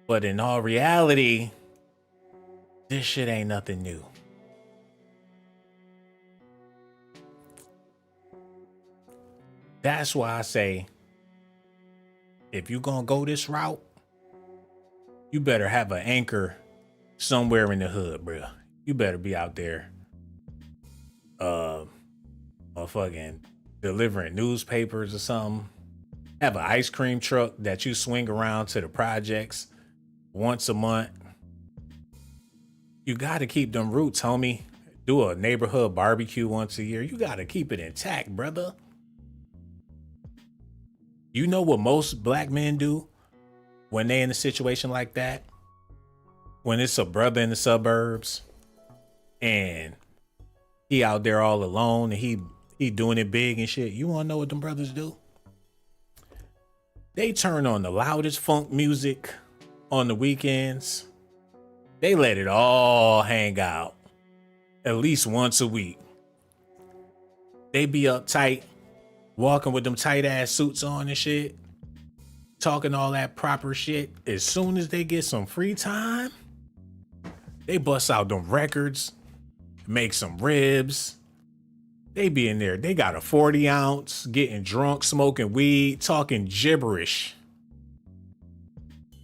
But in all reality, this shit ain't nothing new. That's why I say, if you gonna go this route, you better have an anchor somewhere in the hood, bro. You better be out there, fucking delivering newspapers or something. Have an ice cream truck that you swing around to the projects once a month. You got to keep them roots, homie. Do a neighborhood barbecue once a year. You got to keep it intact, brother. You know what most black men do when they in a situation like that? When it's a brother in the suburbs and he out there all alone and he doing it big and shit. You want to know what them brothers do? They turn on the loudest funk music on the weekends. They let it all hang out at least once a week. They be uptight, walking with them tight ass suits on and shit, talking all that proper shit. As soon as they get some free time, they bust out them records, make some ribs. They be in there. They got a 40 ounce, getting drunk, smoking weed, talking gibberish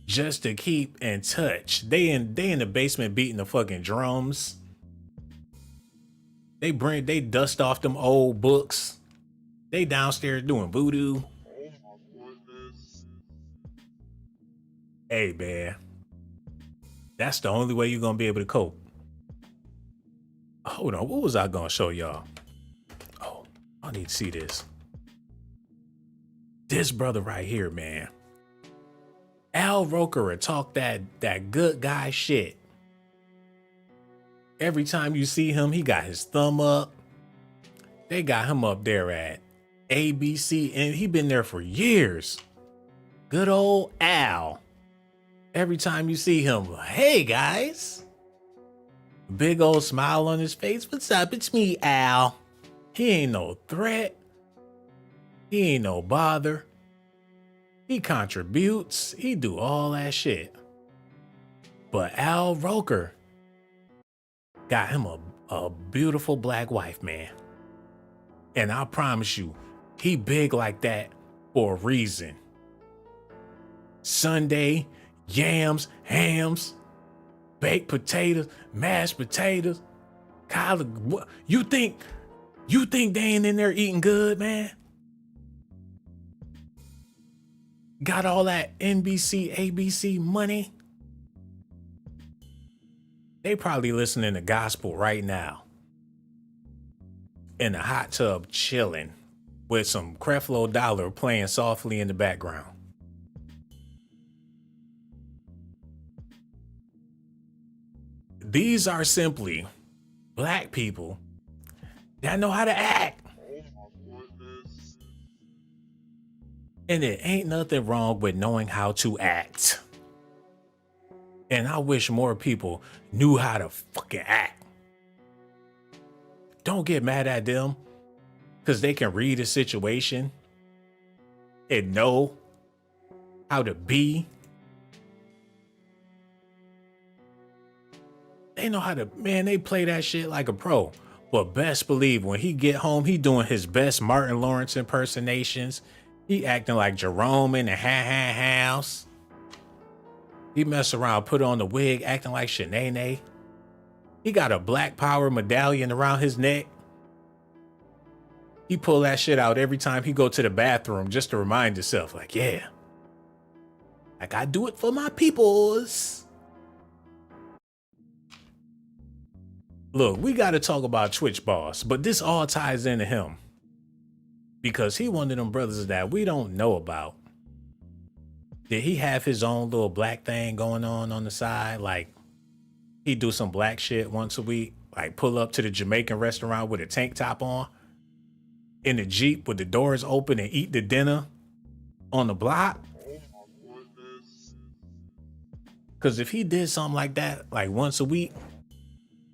just to keep in touch. They in the basement beating the fucking drums. They dust off them old books. They downstairs doing voodoo. Oh my goodness. Hey man, that's the only way you're gonna be able to cope. Hold on, what was I gonna show y'all? Oh, I need to see this. This brother right here, man. Al Roker talk that good guy shit. Every time you see him, he got his thumb up. They got him up there at ABC, and he been there for years. Good old Al. Every time you see him, hey guys. Big old smile on his face. What's up? It's me, Al. He ain't no threat. He ain't no bother. He contributes. He do all that shit. But Al Roker got him a beautiful black wife, man. And I promise you, he big like that for a reason. Sunday, yams, hams, baked potatoes, mashed potatoes, collard. You think they ain't in there eating good, man? Got all that NBC, ABC money. They probably listening to gospel right now. In a hot tub chilling with some Creflo Dollar playing softly in the background. These are simply black people that know how to act. Oh my goodness. And it ain't nothing wrong with knowing how to act. And I wish more people knew how to fucking act. Don't get mad at them because they can read a situation and know how to be. They know how to, man, they play that shit like a pro. But best believe when he get home, he doing his best Martin Lawrence impersonations. He acting like Jerome in the house. He mess around, put on the wig, acting like Shanae. He got a Black Power medallion around his neck. He pull that shit out every time he go to the bathroom just to remind himself, like, yeah, like I do it for my peoples. Look, we got to talk about Twitch Boss, but this all ties into him because he one of them brothers that we don't know about. Did he have his own little black thing going on the side? Like he do some black shit once a week, like pull up to the Jamaican restaurant with a tank top on in the Jeep with the doors open and eat the dinner on the block. Oh my goodness. Cause if he did something like that, like once a week,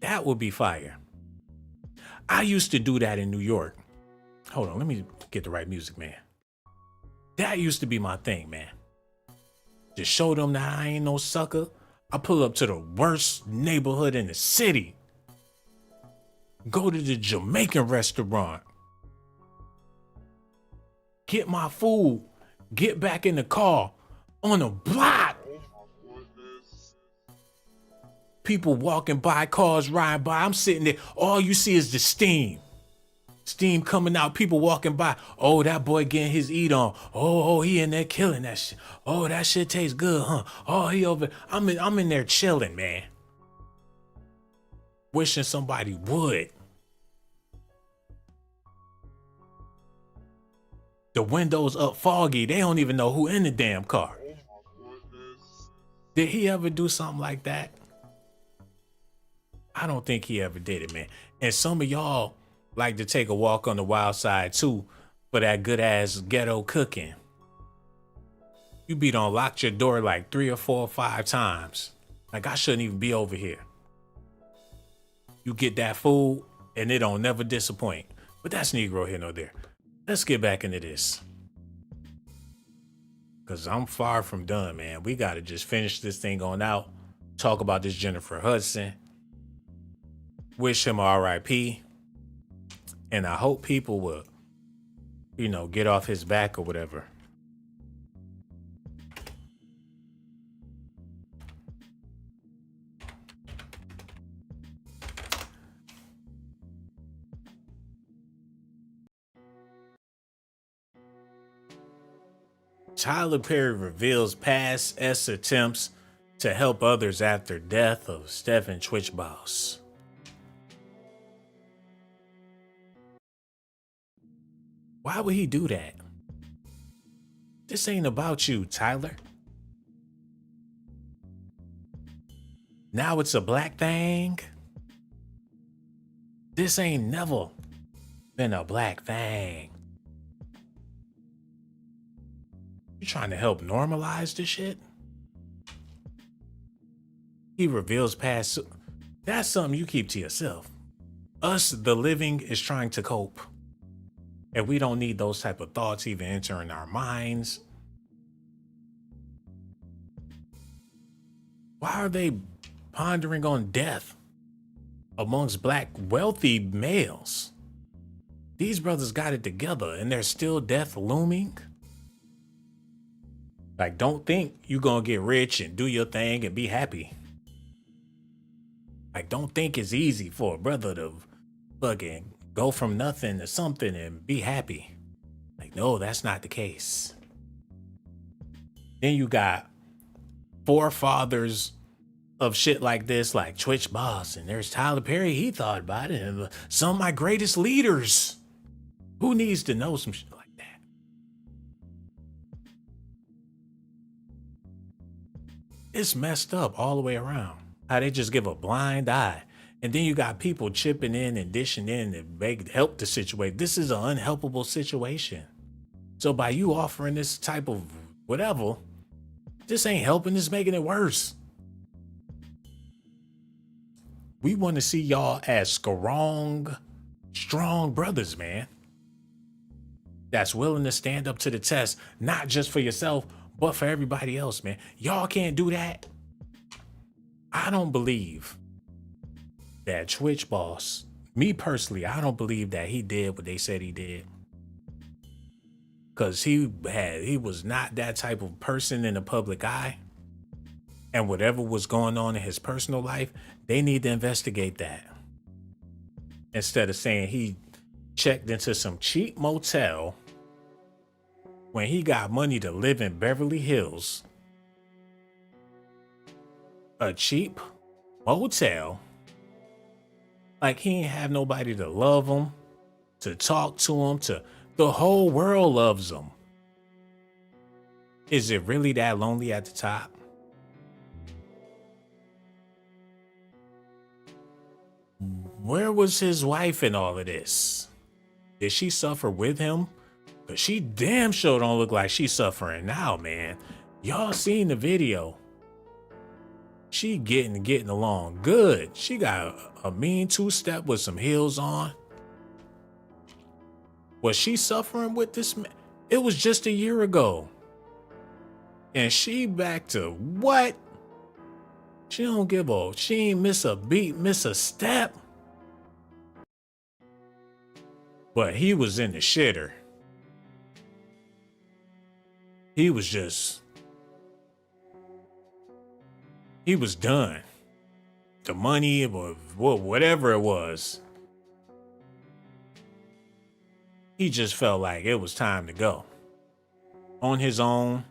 that would be fire. I used to do that in New York. Hold on, let me get the right music, man. That used to be my thing, man. Just show them that I ain't no sucker. I pull up to the worst neighborhood in the city. Go to the Jamaican restaurant. Get my food. Get back in the car on the block. Oh my goodness. People walking by, cars riding by. I'm sitting there. All you see is the steam. Steam coming out, people walking by. Oh, that boy getting his eat on. Oh, he in there killing that shit. Oh, that shit tastes good, huh? Oh, he over. I'm in there chilling, man. Wishing somebody would. The windows up foggy. They don't even know who in the damn car. Oh my goodness. Did he ever do something like that? I don't think he ever did it, man. And some of y'all like to take a walk on the wild side too for that good ass ghetto cooking. You be done locked your door like 3 or 4 or 5 times. Like, I shouldn't even be over here. You get that food and it don't never disappoint. But that's Negro here nor there. Let's get back into this. Cause I'm far from done, man. We gotta just finish this thing on out. Talk about this Jennifer Hudson. Wish him RIP. And I hope people will, you know, get off his back or whatever. Tyler Perry reveals past S attempts to help others after death of Stephen Twitch boss. Why would he do that? This ain't about you, Tyler. Now it's a black thing. This ain't never been a black thing. You trying to help normalize this shit? He reveals past. That's something you keep to yourself. Us, the living, is trying to cope. And we don't need those type of thoughts even entering our minds. Why are they pondering on death amongst black wealthy males? These brothers got it together and there's still death looming. Like, don't think you gonna get rich and do your thing and be happy. Like, don't think it's easy for a brother to fucking go from nothing to something and be happy. Like, no, that's not the case. Then you got forefathers of shit like this, like Twitch boss, and there's Tyler Perry, he thought about it, and some of my greatest leaders. Who needs to know some shit like that? It's messed up all the way around. How they just give a blind eye. And then you got people chipping in and dishing in and help the situation. This is an unhelpable situation. So by you offering this type of whatever, this ain't helping, this making it worse. We want to see y'all as strong brothers, man. That's willing to stand up to the test, not just for yourself, but for everybody else, man. Y'all can't do that. I don't believe that Twitch boss, me personally, I don't believe that he did what they said he did. Cause he was not that type of person in the public eye. And whatever was going on in his personal life, they need to investigate that. Instead of saying he checked into some cheap motel when he got money to live in Beverly Hills. A cheap motel. Like, he ain't have nobody to love him, to talk to him, the whole world loves him. Is it really that lonely at the top? Where was his wife in all of this? Did she suffer with him? But she damn sure don't look like she's suffering now, man. Y'all seen the video. She getting along good. She got a mean 2-step with some heels on. Was she suffering with this man? It was just a year ago. And she back to what? She don't give a, she ain't miss a beat, miss a step. But he was in the shitter. He was done. The money or whatever it was. He just felt like it was time to go. On his own.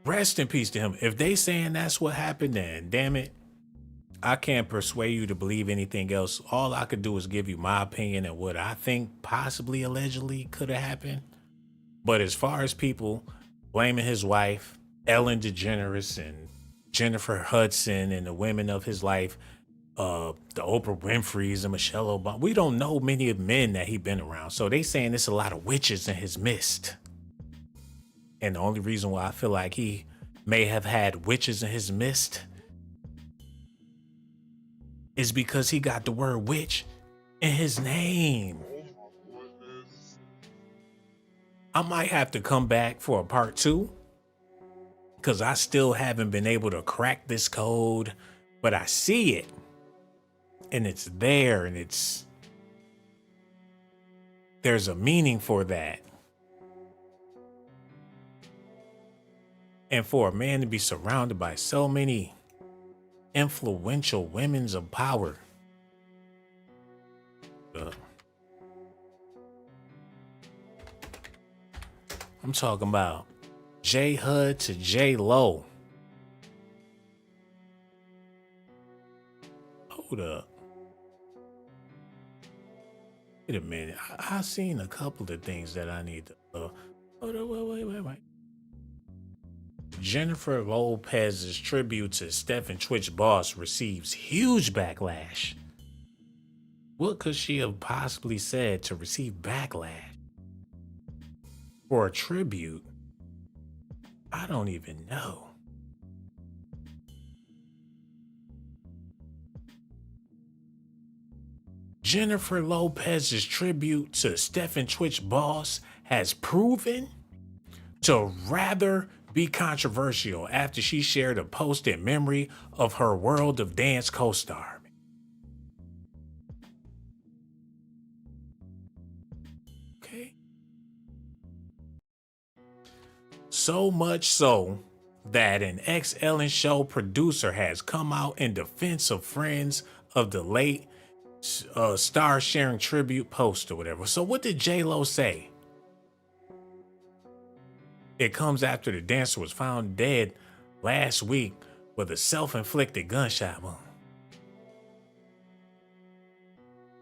Rest in peace to him. If they saying that's what happened, then damn it, I can't persuade you to believe anything else. All I could do is give you my opinion and what I think possibly allegedly could have happened. But as far as people blaming his wife, Ellen DeGeneres and Jennifer Hudson and the women of his life, the Oprah Winfrey's and Michelle Obama, we don't know many of men that he been around. So they saying there's a lot of witches in his midst. And the only reason why I feel like he may have had witches in his midst is because he got the word witch in his name. I might have to come back for a part 2 because I still haven't been able to crack this code, but I see it and it's there, and there's a meaning for that. And for a man to be surrounded by so many influential women of power, I'm talking about J Hud to J Lo. Hold up. Wait a minute. I've seen a couple of things that I need to. Hold up, wait. Jennifer Lopez's tribute to Stephen Twitch Boss receives huge backlash. What could she have possibly said to receive backlash? For a tribute? I don't even know. Jennifer Lopez's tribute to Stephen Twitch Boss has proven to rather be controversial after she shared a post in memory of her World of Dance co-star. Okay. So much so that an ex-Ellen Show producer has come out in defense of friends of the late star sharing tribute post or whatever. So what did J-Lo say? It comes after the dancer was found dead last week with a self-inflicted gunshot wound.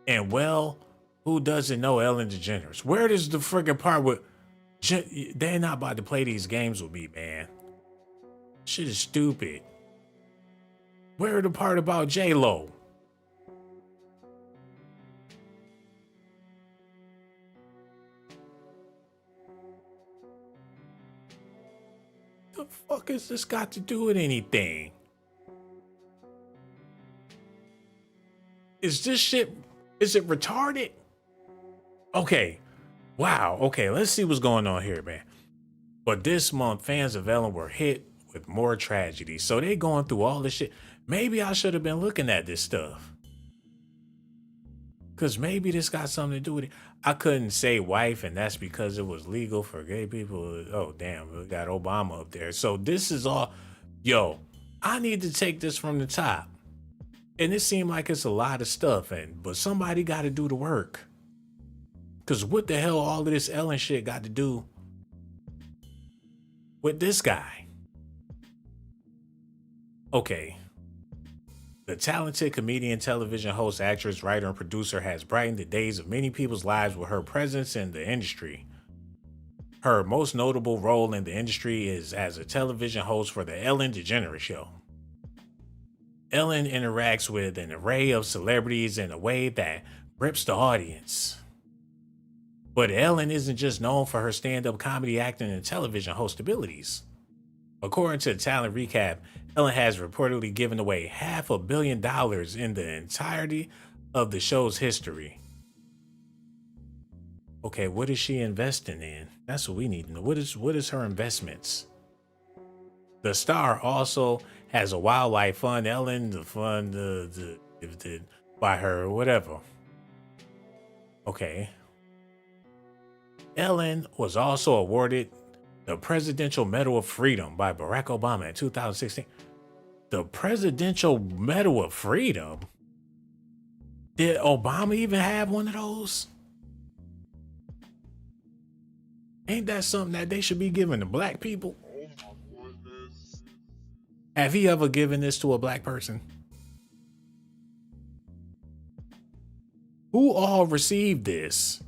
And well, who doesn't know Ellen DeGeneres? Where does the friggin' part with they're not about to play these games with me, man. Shit is stupid. Where the part about J-Lo? The fuck has this got to do with anything? Is this shit, is it retarded? Okay. Wow. Okay, let's see what's going on here, man. But this month, fans of Ellen were hit with more tragedy. So they going through all this shit. Maybe I should have been looking at this stuff. Because maybe this got something to do with it. I couldn't say wife, and that's because it was legal for gay people. Oh, damn, we got Obama up there. So this is all, yo, I need to take this from the top. And it seemed like it's a lot of stuff, but somebody got to do the work. Because what the hell all of this Ellen shit got to do with this guy? Okay. The talented comedian, television host, actress, writer, and producer has brightened the days of many people's lives with her presence in the industry. Her most notable role in the industry is as a television host for the Ellen DeGeneres Show. Ellen interacts with an array of celebrities in a way that grips the audience. But Ellen isn't just known for her stand-up comedy, acting, and television host abilities. According to the Talent Recap, Ellen has reportedly given away $500 million in the entirety of the show's history. Okay, what is she investing in? That's what we need to know. What is her investments? The star also has a wildlife fund. Ellen, the fund by her, whatever. Okay. Ellen was also awarded the Presidential Medal of Freedom by Barack Obama in 2016. The Presidential Medal of Freedom? Did Obama even have one of those? Ain't that something that they should be giving to black people? Have he ever given this to a black person? Who all received this?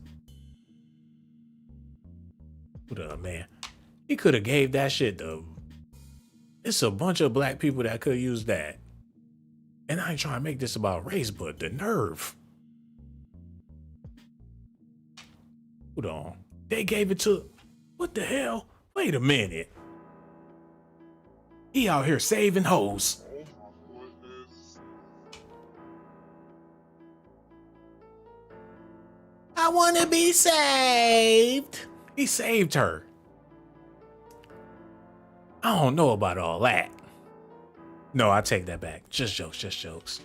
What up, man? He could have gave that shit to... It's a bunch of black people that could use that. And I ain't trying to make this about race, but the nerve. Hold on. They gave it to... What the hell? Wait a minute. He out here saving hoes. Oh my goodness. I want to be saved. He saved her. I don't know about all that. No, I take that back. Just jokes, just jokes.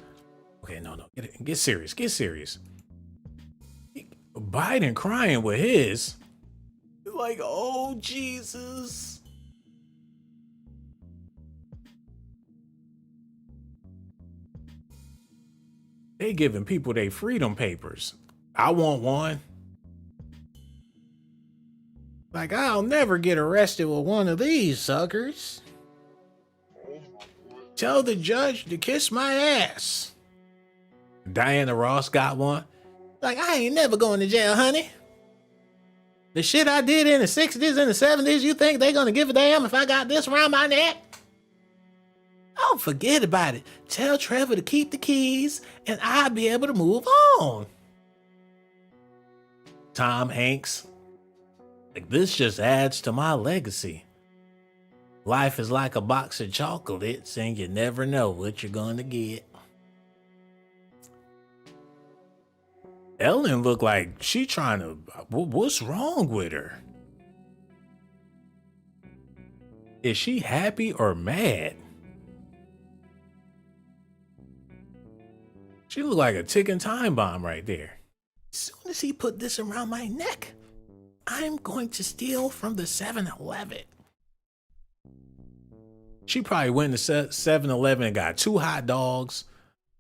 Okay, no. Get serious, get serious. Biden crying with his. Like, oh, Jesus. They giving people their freedom papers. I want one. Like, I'll never get arrested with one of these suckers. Oh my goodness. Tell the judge to kiss my ass. Diana Ross got one. Like, I ain't never going to jail, honey. The shit I did in the 60s and the 70s, you think they gonna give a damn if I got this around my neck? Oh, forget about it. Tell Trevor to keep the keys and I'll be able to move on. Tom Hanks. Like, this just adds to my legacy. Life is like a box of chocolates and you never know what you're gonna get. Ellen looked like she trying to, what's wrong with her? Is she happy or mad? She looked like a ticking time bomb right there. As soon as he put this around my neck, I'm going to steal from the 7-Eleven. She probably went to 7-Eleven and got 2 hot dogs,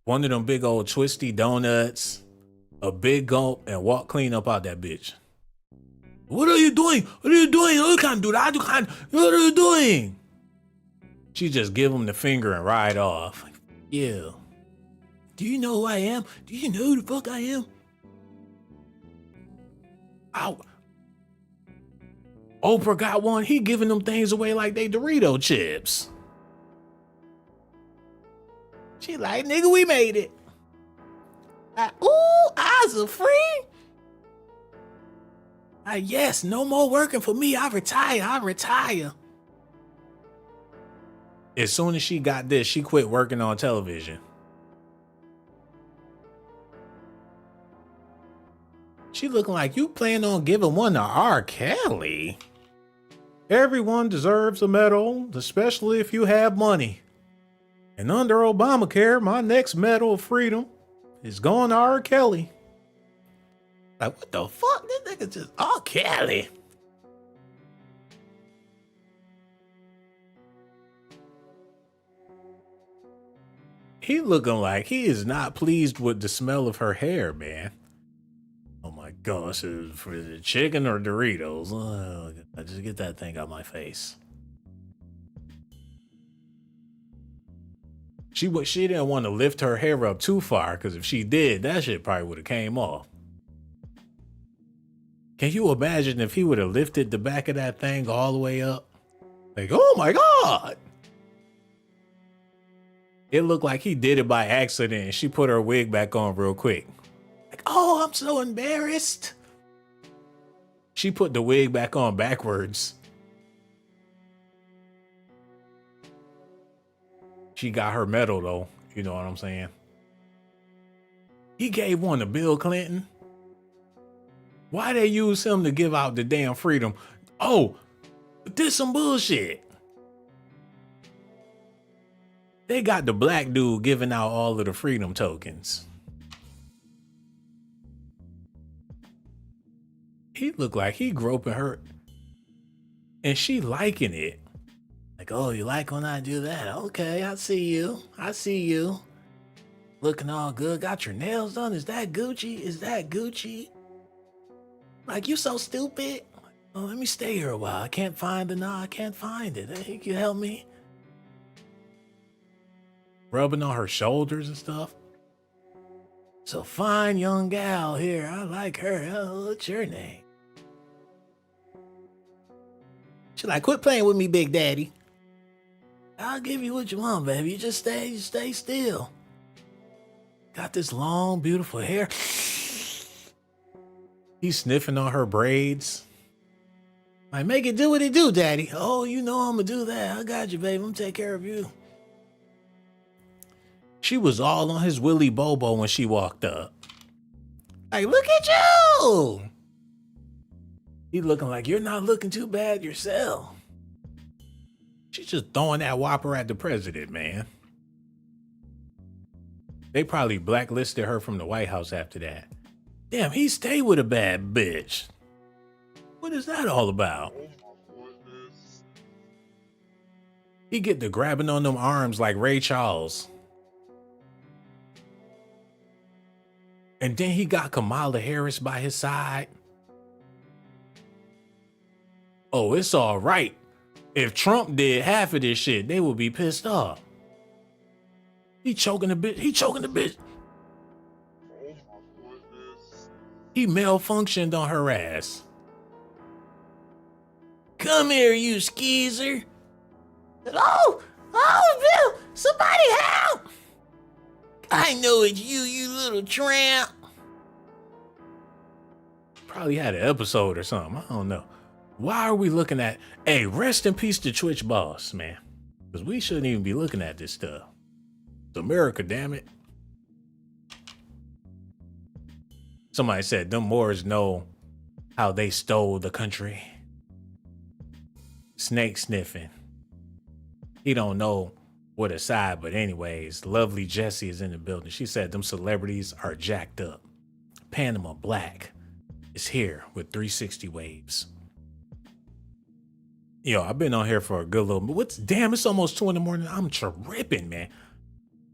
one of them big old twisty donuts, a big gulp, and walk clean up out that bitch. What are you doing? What are you doing? You can't do that. You can't. What are you doing? She just give him the finger and ride off. Like, yeah. Do you know who I am? Do you know who the fuck I am? Ow. Oprah got one. He giving them things away like they Dorito chips. She like, nigga, we made it. Ooh, eyes are free. Yes, no more working for me. I retire. As soon as she got this, she quit working on television. She looking like you plan on giving one to R. Kelly. Everyone deserves a medal, especially if you have money. And under Obamacare, my next medal of freedom is going to R. Kelly. Like, what the fuck? This nigga just R. Kelly. He looking like he is not pleased with the smell of her hair, man. Oh my gosh, for the chicken or Doritos? Oh, just get that thing out my face. She didn't want to lift her hair up too far, because if she did, that shit probably would have came off. Can you imagine if he would have lifted the back of that thing all the way up? Like, oh my God. It looked like he did it by accident and she put her wig back on real quick. Like, oh, I'm so embarrassed. She put the wig back on backwards. She got her medal though. You know what I'm saying? He gave one to Bill Clinton. Why they use him to give out the damn freedom? Oh, this some bullshit. They got the black dude giving out all of the freedom tokens. He looked like he groping her. And she liking it. Like, oh, you like when I do that? Okay, I see you. I see you. Looking all good. Got your nails done. Is that Gucci? Is that Gucci? Like, you so stupid. Oh, let me stay here a while. I can't find it. No, I can't find it. Hey, can you help me? Rubbing on her shoulders and stuff. So fine young gal here. I like her. Oh, what's your name? She like, quit playing with me, Big Daddy. I'll give you what you want, baby. You just stay still. Got this long, beautiful hair. He's sniffing on her braids. Like, make it do what it do, daddy. Oh, you know I'm gonna do that. I got you, babe. I'm gonna take care of you. She was all on his Willy Bobo when she walked up. Like, look at you. He looking like you're not looking too bad yourself. She's just throwing that whopper at the president, man. They probably blacklisted her from the White House after that. Damn, he stayed with a bad bitch. What is that all about? Oh my goodness. He get to grabbing on them arms like Ray Charles. And then he got Kamala Harris by his side. Oh, it's all right. If Trump did half of this shit, they would be pissed off. He choking the bitch. He choking the bitch. Oh my goodness. He malfunctioned on her ass. Come here, you skeezer. Oh, Bill, somebody help. I know it's you, you little tramp. Probably had an episode or something. I don't know. Why are we looking at... Hey, rest in peace to Twitch boss, man. Because we shouldn't even be looking at this stuff. It's America, damn it. Somebody said them Moors know how they stole the country. Snake sniffing. He don't know what aside, but anyways, lovely Jessie is in the building. She said them celebrities are jacked up. Panama Black is here with 360 waves. Yo, I've been on here for a good little bit. Damn, it's almost 2 a.m. I'm tripping, man.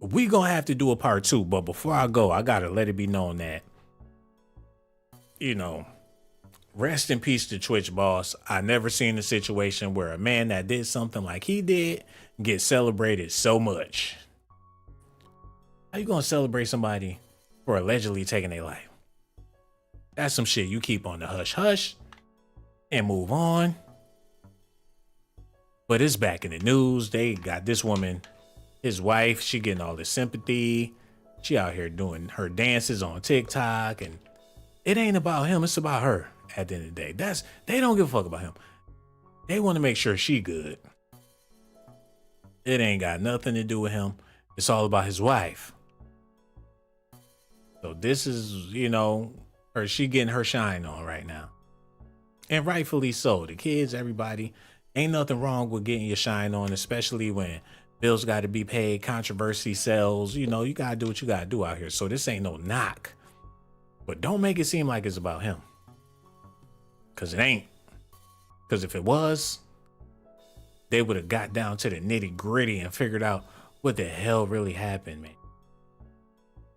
We gonna have to do a part 2, but before I go, I gotta let it be known that, you know, rest in peace to Twitch boss. I never seen a situation where a man that did something like he did get celebrated so much. How you gonna celebrate somebody for allegedly taking their life? That's some shit you keep on the hush hush and move on. But it's back in the news. They got this woman, his wife, she getting all this sympathy. She out here doing her dances on TikTok, and it ain't about him, it's about her at the end of the day. They don't give a fuck about him. They want to make sure she good. It ain't got nothing to do with him. It's all about his wife. So this is, you know, she getting her shine on right now. And rightfully so. The kids, everybody, ain't nothing wrong with getting your shine on, especially when bills got to be paid, controversy sells. You know, you got to do what you got to do out here. So this ain't no knock. But don't make it seem like it's about him. Because it ain't. Because if it was, they would have got down to the nitty gritty and figured out what the hell really happened, man.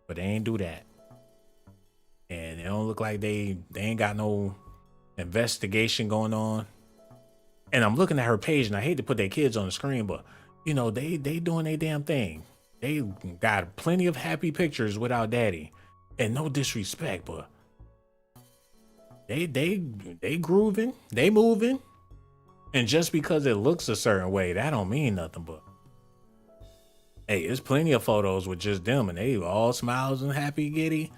But they ain't do that. And it don't look like they ain't got no investigation going on. And I'm looking at her page, and I hate to put their kids on the screen, but you know, they doing their damn thing. They got plenty of happy pictures without daddy. And no disrespect, but they grooving, they moving. And just because it looks a certain way, that don't mean nothing. But hey, there's plenty of photos with just them, and they all smiles and happy giddy.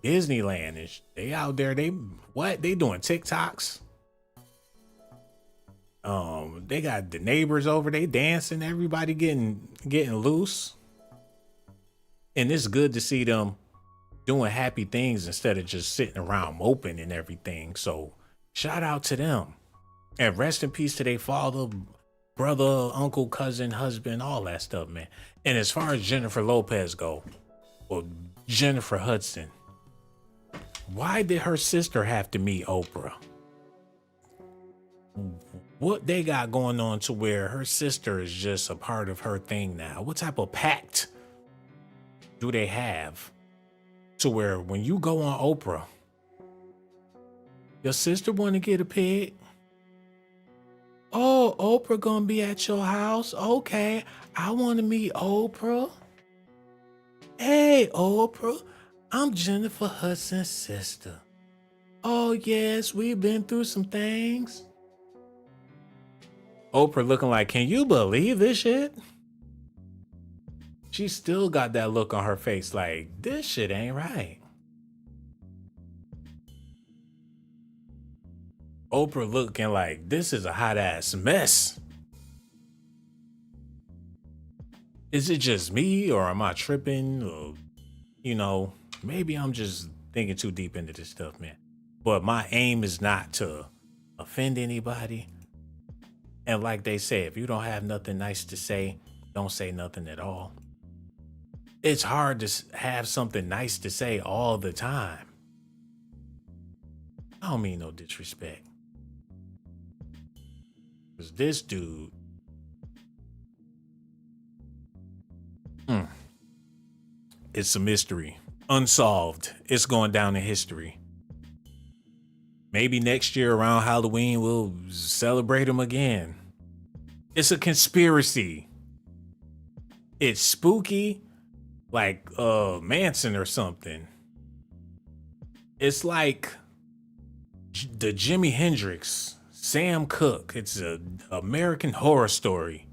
Disneyland, and they out there, they doing TikToks. They got the neighbors over, they dancing, everybody getting loose. And it's good to see them doing happy things instead of just sitting around moping and everything. So shout out to them. And rest in peace to their father, brother, uncle, cousin, husband, all that stuff, man. And as far as Jennifer Lopez go, or Jennifer Hudson, why did her sister have to meet Oprah? What they got going on to where her sister is just a part of her thing now? What type of pact do they have to where when you go on Oprah, your sister want to get a pig? Oh, Oprah gonna be at your house? Okay, I want to meet Oprah. Hey, Oprah, I'm Jennifer Hudson's sister. Oh, yes, we've been through some things. Oprah looking like, can you believe this shit? She still got that look on her face like, this shit ain't right. Oprah looking like this is a hot ass mess. Is it just me or am I tripping? Or, you know, maybe I'm just thinking too deep into this stuff, man. But my aim is not to offend anybody. And like they say, if you don't have nothing nice to say, don't say nothing at all. It's hard to have something nice to say all the time. I don't mean no disrespect. Because this dude, it's a mystery. Unsolved. It's going down in history. Maybe next year around Halloween, we'll celebrate him again. It's a conspiracy. It's spooky, like Manson or something. It's like the Jimi Hendrix, Sam Cooke. It's an American Horror Story.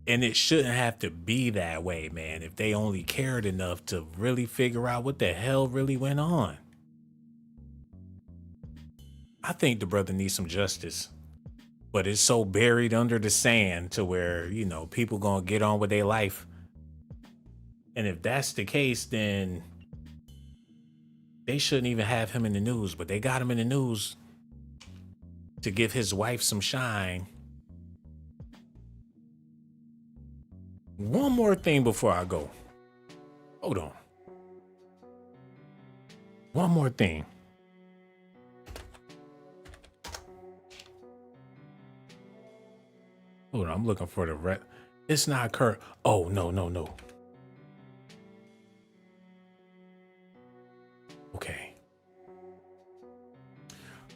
And it shouldn't have to be that way, man, if they only cared enough to really figure out what the hell really went on. I think the brother needs some justice, but it's so buried under the sand to where, you know, people gonna get on with their life. And if that's the case, then they shouldn't even have him in the news, but they got him in the news to give his wife some shine. One more thing before I go. Hold on. One more thing. Hold on, I'm looking for the It's not Kurt. Oh, no.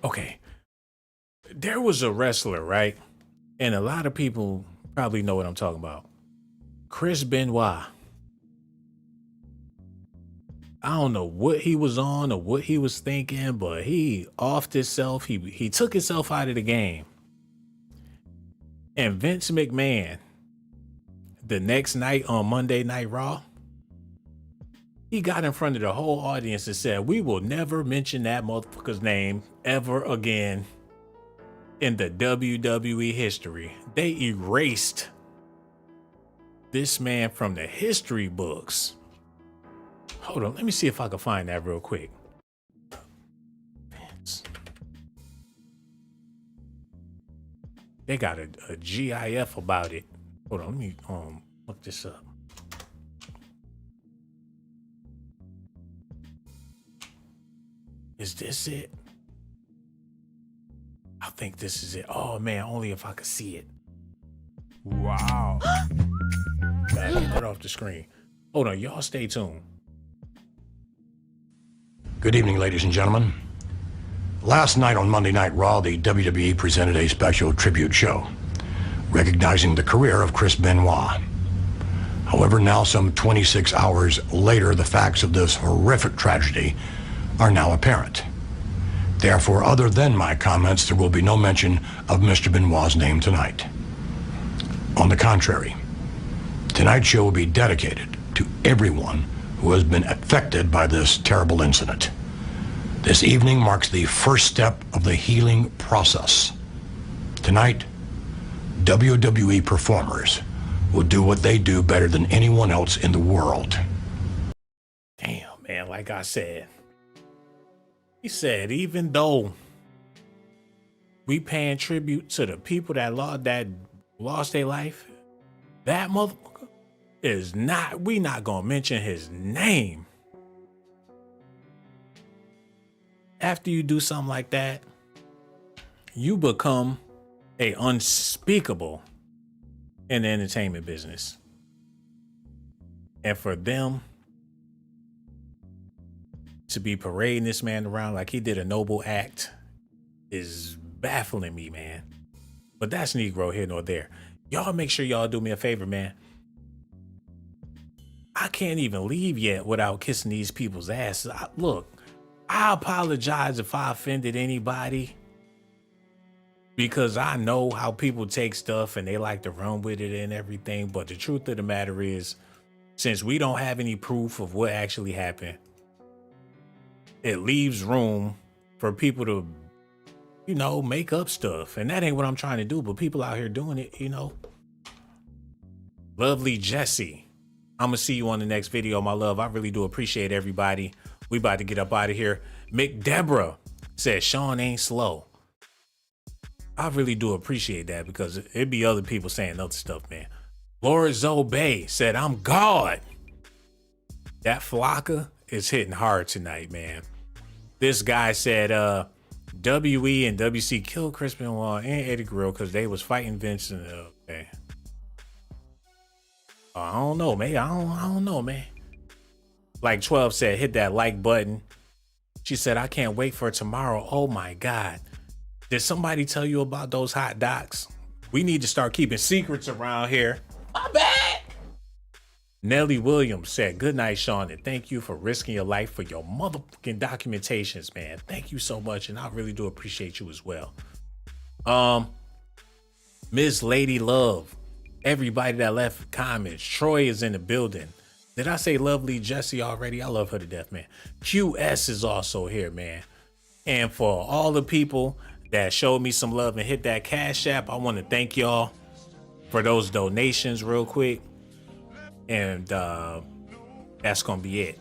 Okay. There was a wrestler, right? And a lot of people probably know what I'm talking about. Chris Benoit. I don't know what he was on or what he was thinking, but he offed himself. He took himself out of the game. And Vince McMahon, the next night on Monday Night Raw, he got in front of the whole audience and said, "We will never mention that motherfucker's name ever again in the WWE history." They erased this man from the history books. Hold on, let me see if I can find that real quick. Vince. They got a GIF about it. Hold on, let me look this up. Is this it? I think this is it. Oh man, only if I could see it. Wow. Gotta get that off the screen. Hold on, y'all stay tuned. Good evening, ladies and gentlemen. Last night on Monday Night Raw, the WWE presented a special tribute show, recognizing the career of Chris Benoit. However, now some 26 hours later, the facts of this horrific tragedy are now apparent. Therefore, other than my comments, there will be no mention of Mr. Benoit's name tonight. On the contrary, tonight's show will be dedicated to everyone who has been affected by this terrible incident. This evening marks the first step of the healing process. Tonight, WWE performers will do what they do better than anyone else in the world. Damn, man, like I said. He said, even though we paying tribute to the people that lost their life, that motherfucker is not, we not gonna mention his name. After you do something like that, you become a unspeakable in the entertainment business. And for them to be parading this man around like he did a noble act is baffling me, man. But that's Negro here nor there. Y'all make sure y'all do me a favor, man. I can't even leave yet without kissing these people's asses. Look, I apologize if I offended anybody, because I know how people take stuff and they like to run with it and everything. But the truth of the matter is, since we don't have any proof of what actually happened, it leaves room for people to, you know, make up stuff. And that ain't what I'm trying to do, but people out here doing it, you know. Lovely Jesse, I'm gonna see you on the next video, my love. I really do appreciate everybody. We about to get up out of here. Mick Deborah said Sean ain't slow. I really do appreciate that because it'd be other people saying other stuff, man. Laura Zoe said, I'm God. That Flocka is hitting hard tonight, man. This guy said, WE and WC killed Chris Benoit and Eddie Guerrero because they was fighting Vince. And, okay. I don't know, man. I don't know, man. Like 12 said, hit that like button. She said, I can't wait for tomorrow. Oh my God. Did somebody tell you about those hot docs? We need to start keeping secrets around here. My bad. Nellie Williams said, good night, Sean, and thank you for risking your life for your motherfucking documentations, man. Thank you so much, and I really do appreciate you as well. Miss Lady Love, everybody that left comments. Troy is in the building. Did I say Lovely Jessie already? I love her to death, man. QS is also here, man. And for all the people that showed me some love and hit that Cash App, I want to thank y'all for those donations real quick. And that's gonna be it.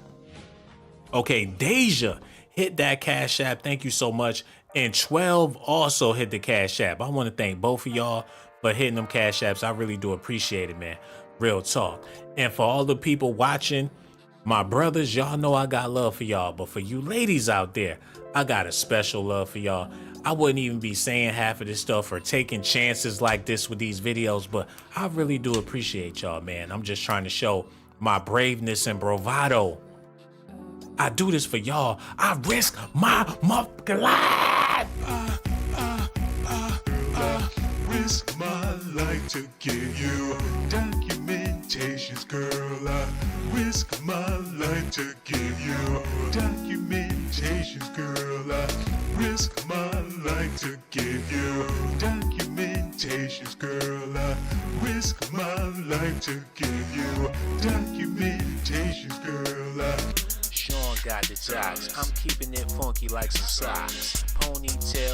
Okay, Deja hit that Cash App. Thank you so much. And 12 also hit the Cash App. I want to thank both of y'all for hitting them Cash Apps. I really do appreciate it, man. Real talk. And for all the people watching, my brothers, y'all know I got love for y'all. But for you ladies out there, I got a special love for y'all. I wouldn't even be saying half of this stuff or taking chances like this with these videos, but I really do appreciate y'all, man. I'm just trying to show my braveness and bravado. I do this for y'all. I risk my motherfucking life. Risk my life to give you documentations, girl. I risk my life to give you documentations, girl. I risk my life to give you documentations, girl. I risk my life to give you documentations, girl. Sean got the jocks. I'm keeping it funky like some socks. Ponytail.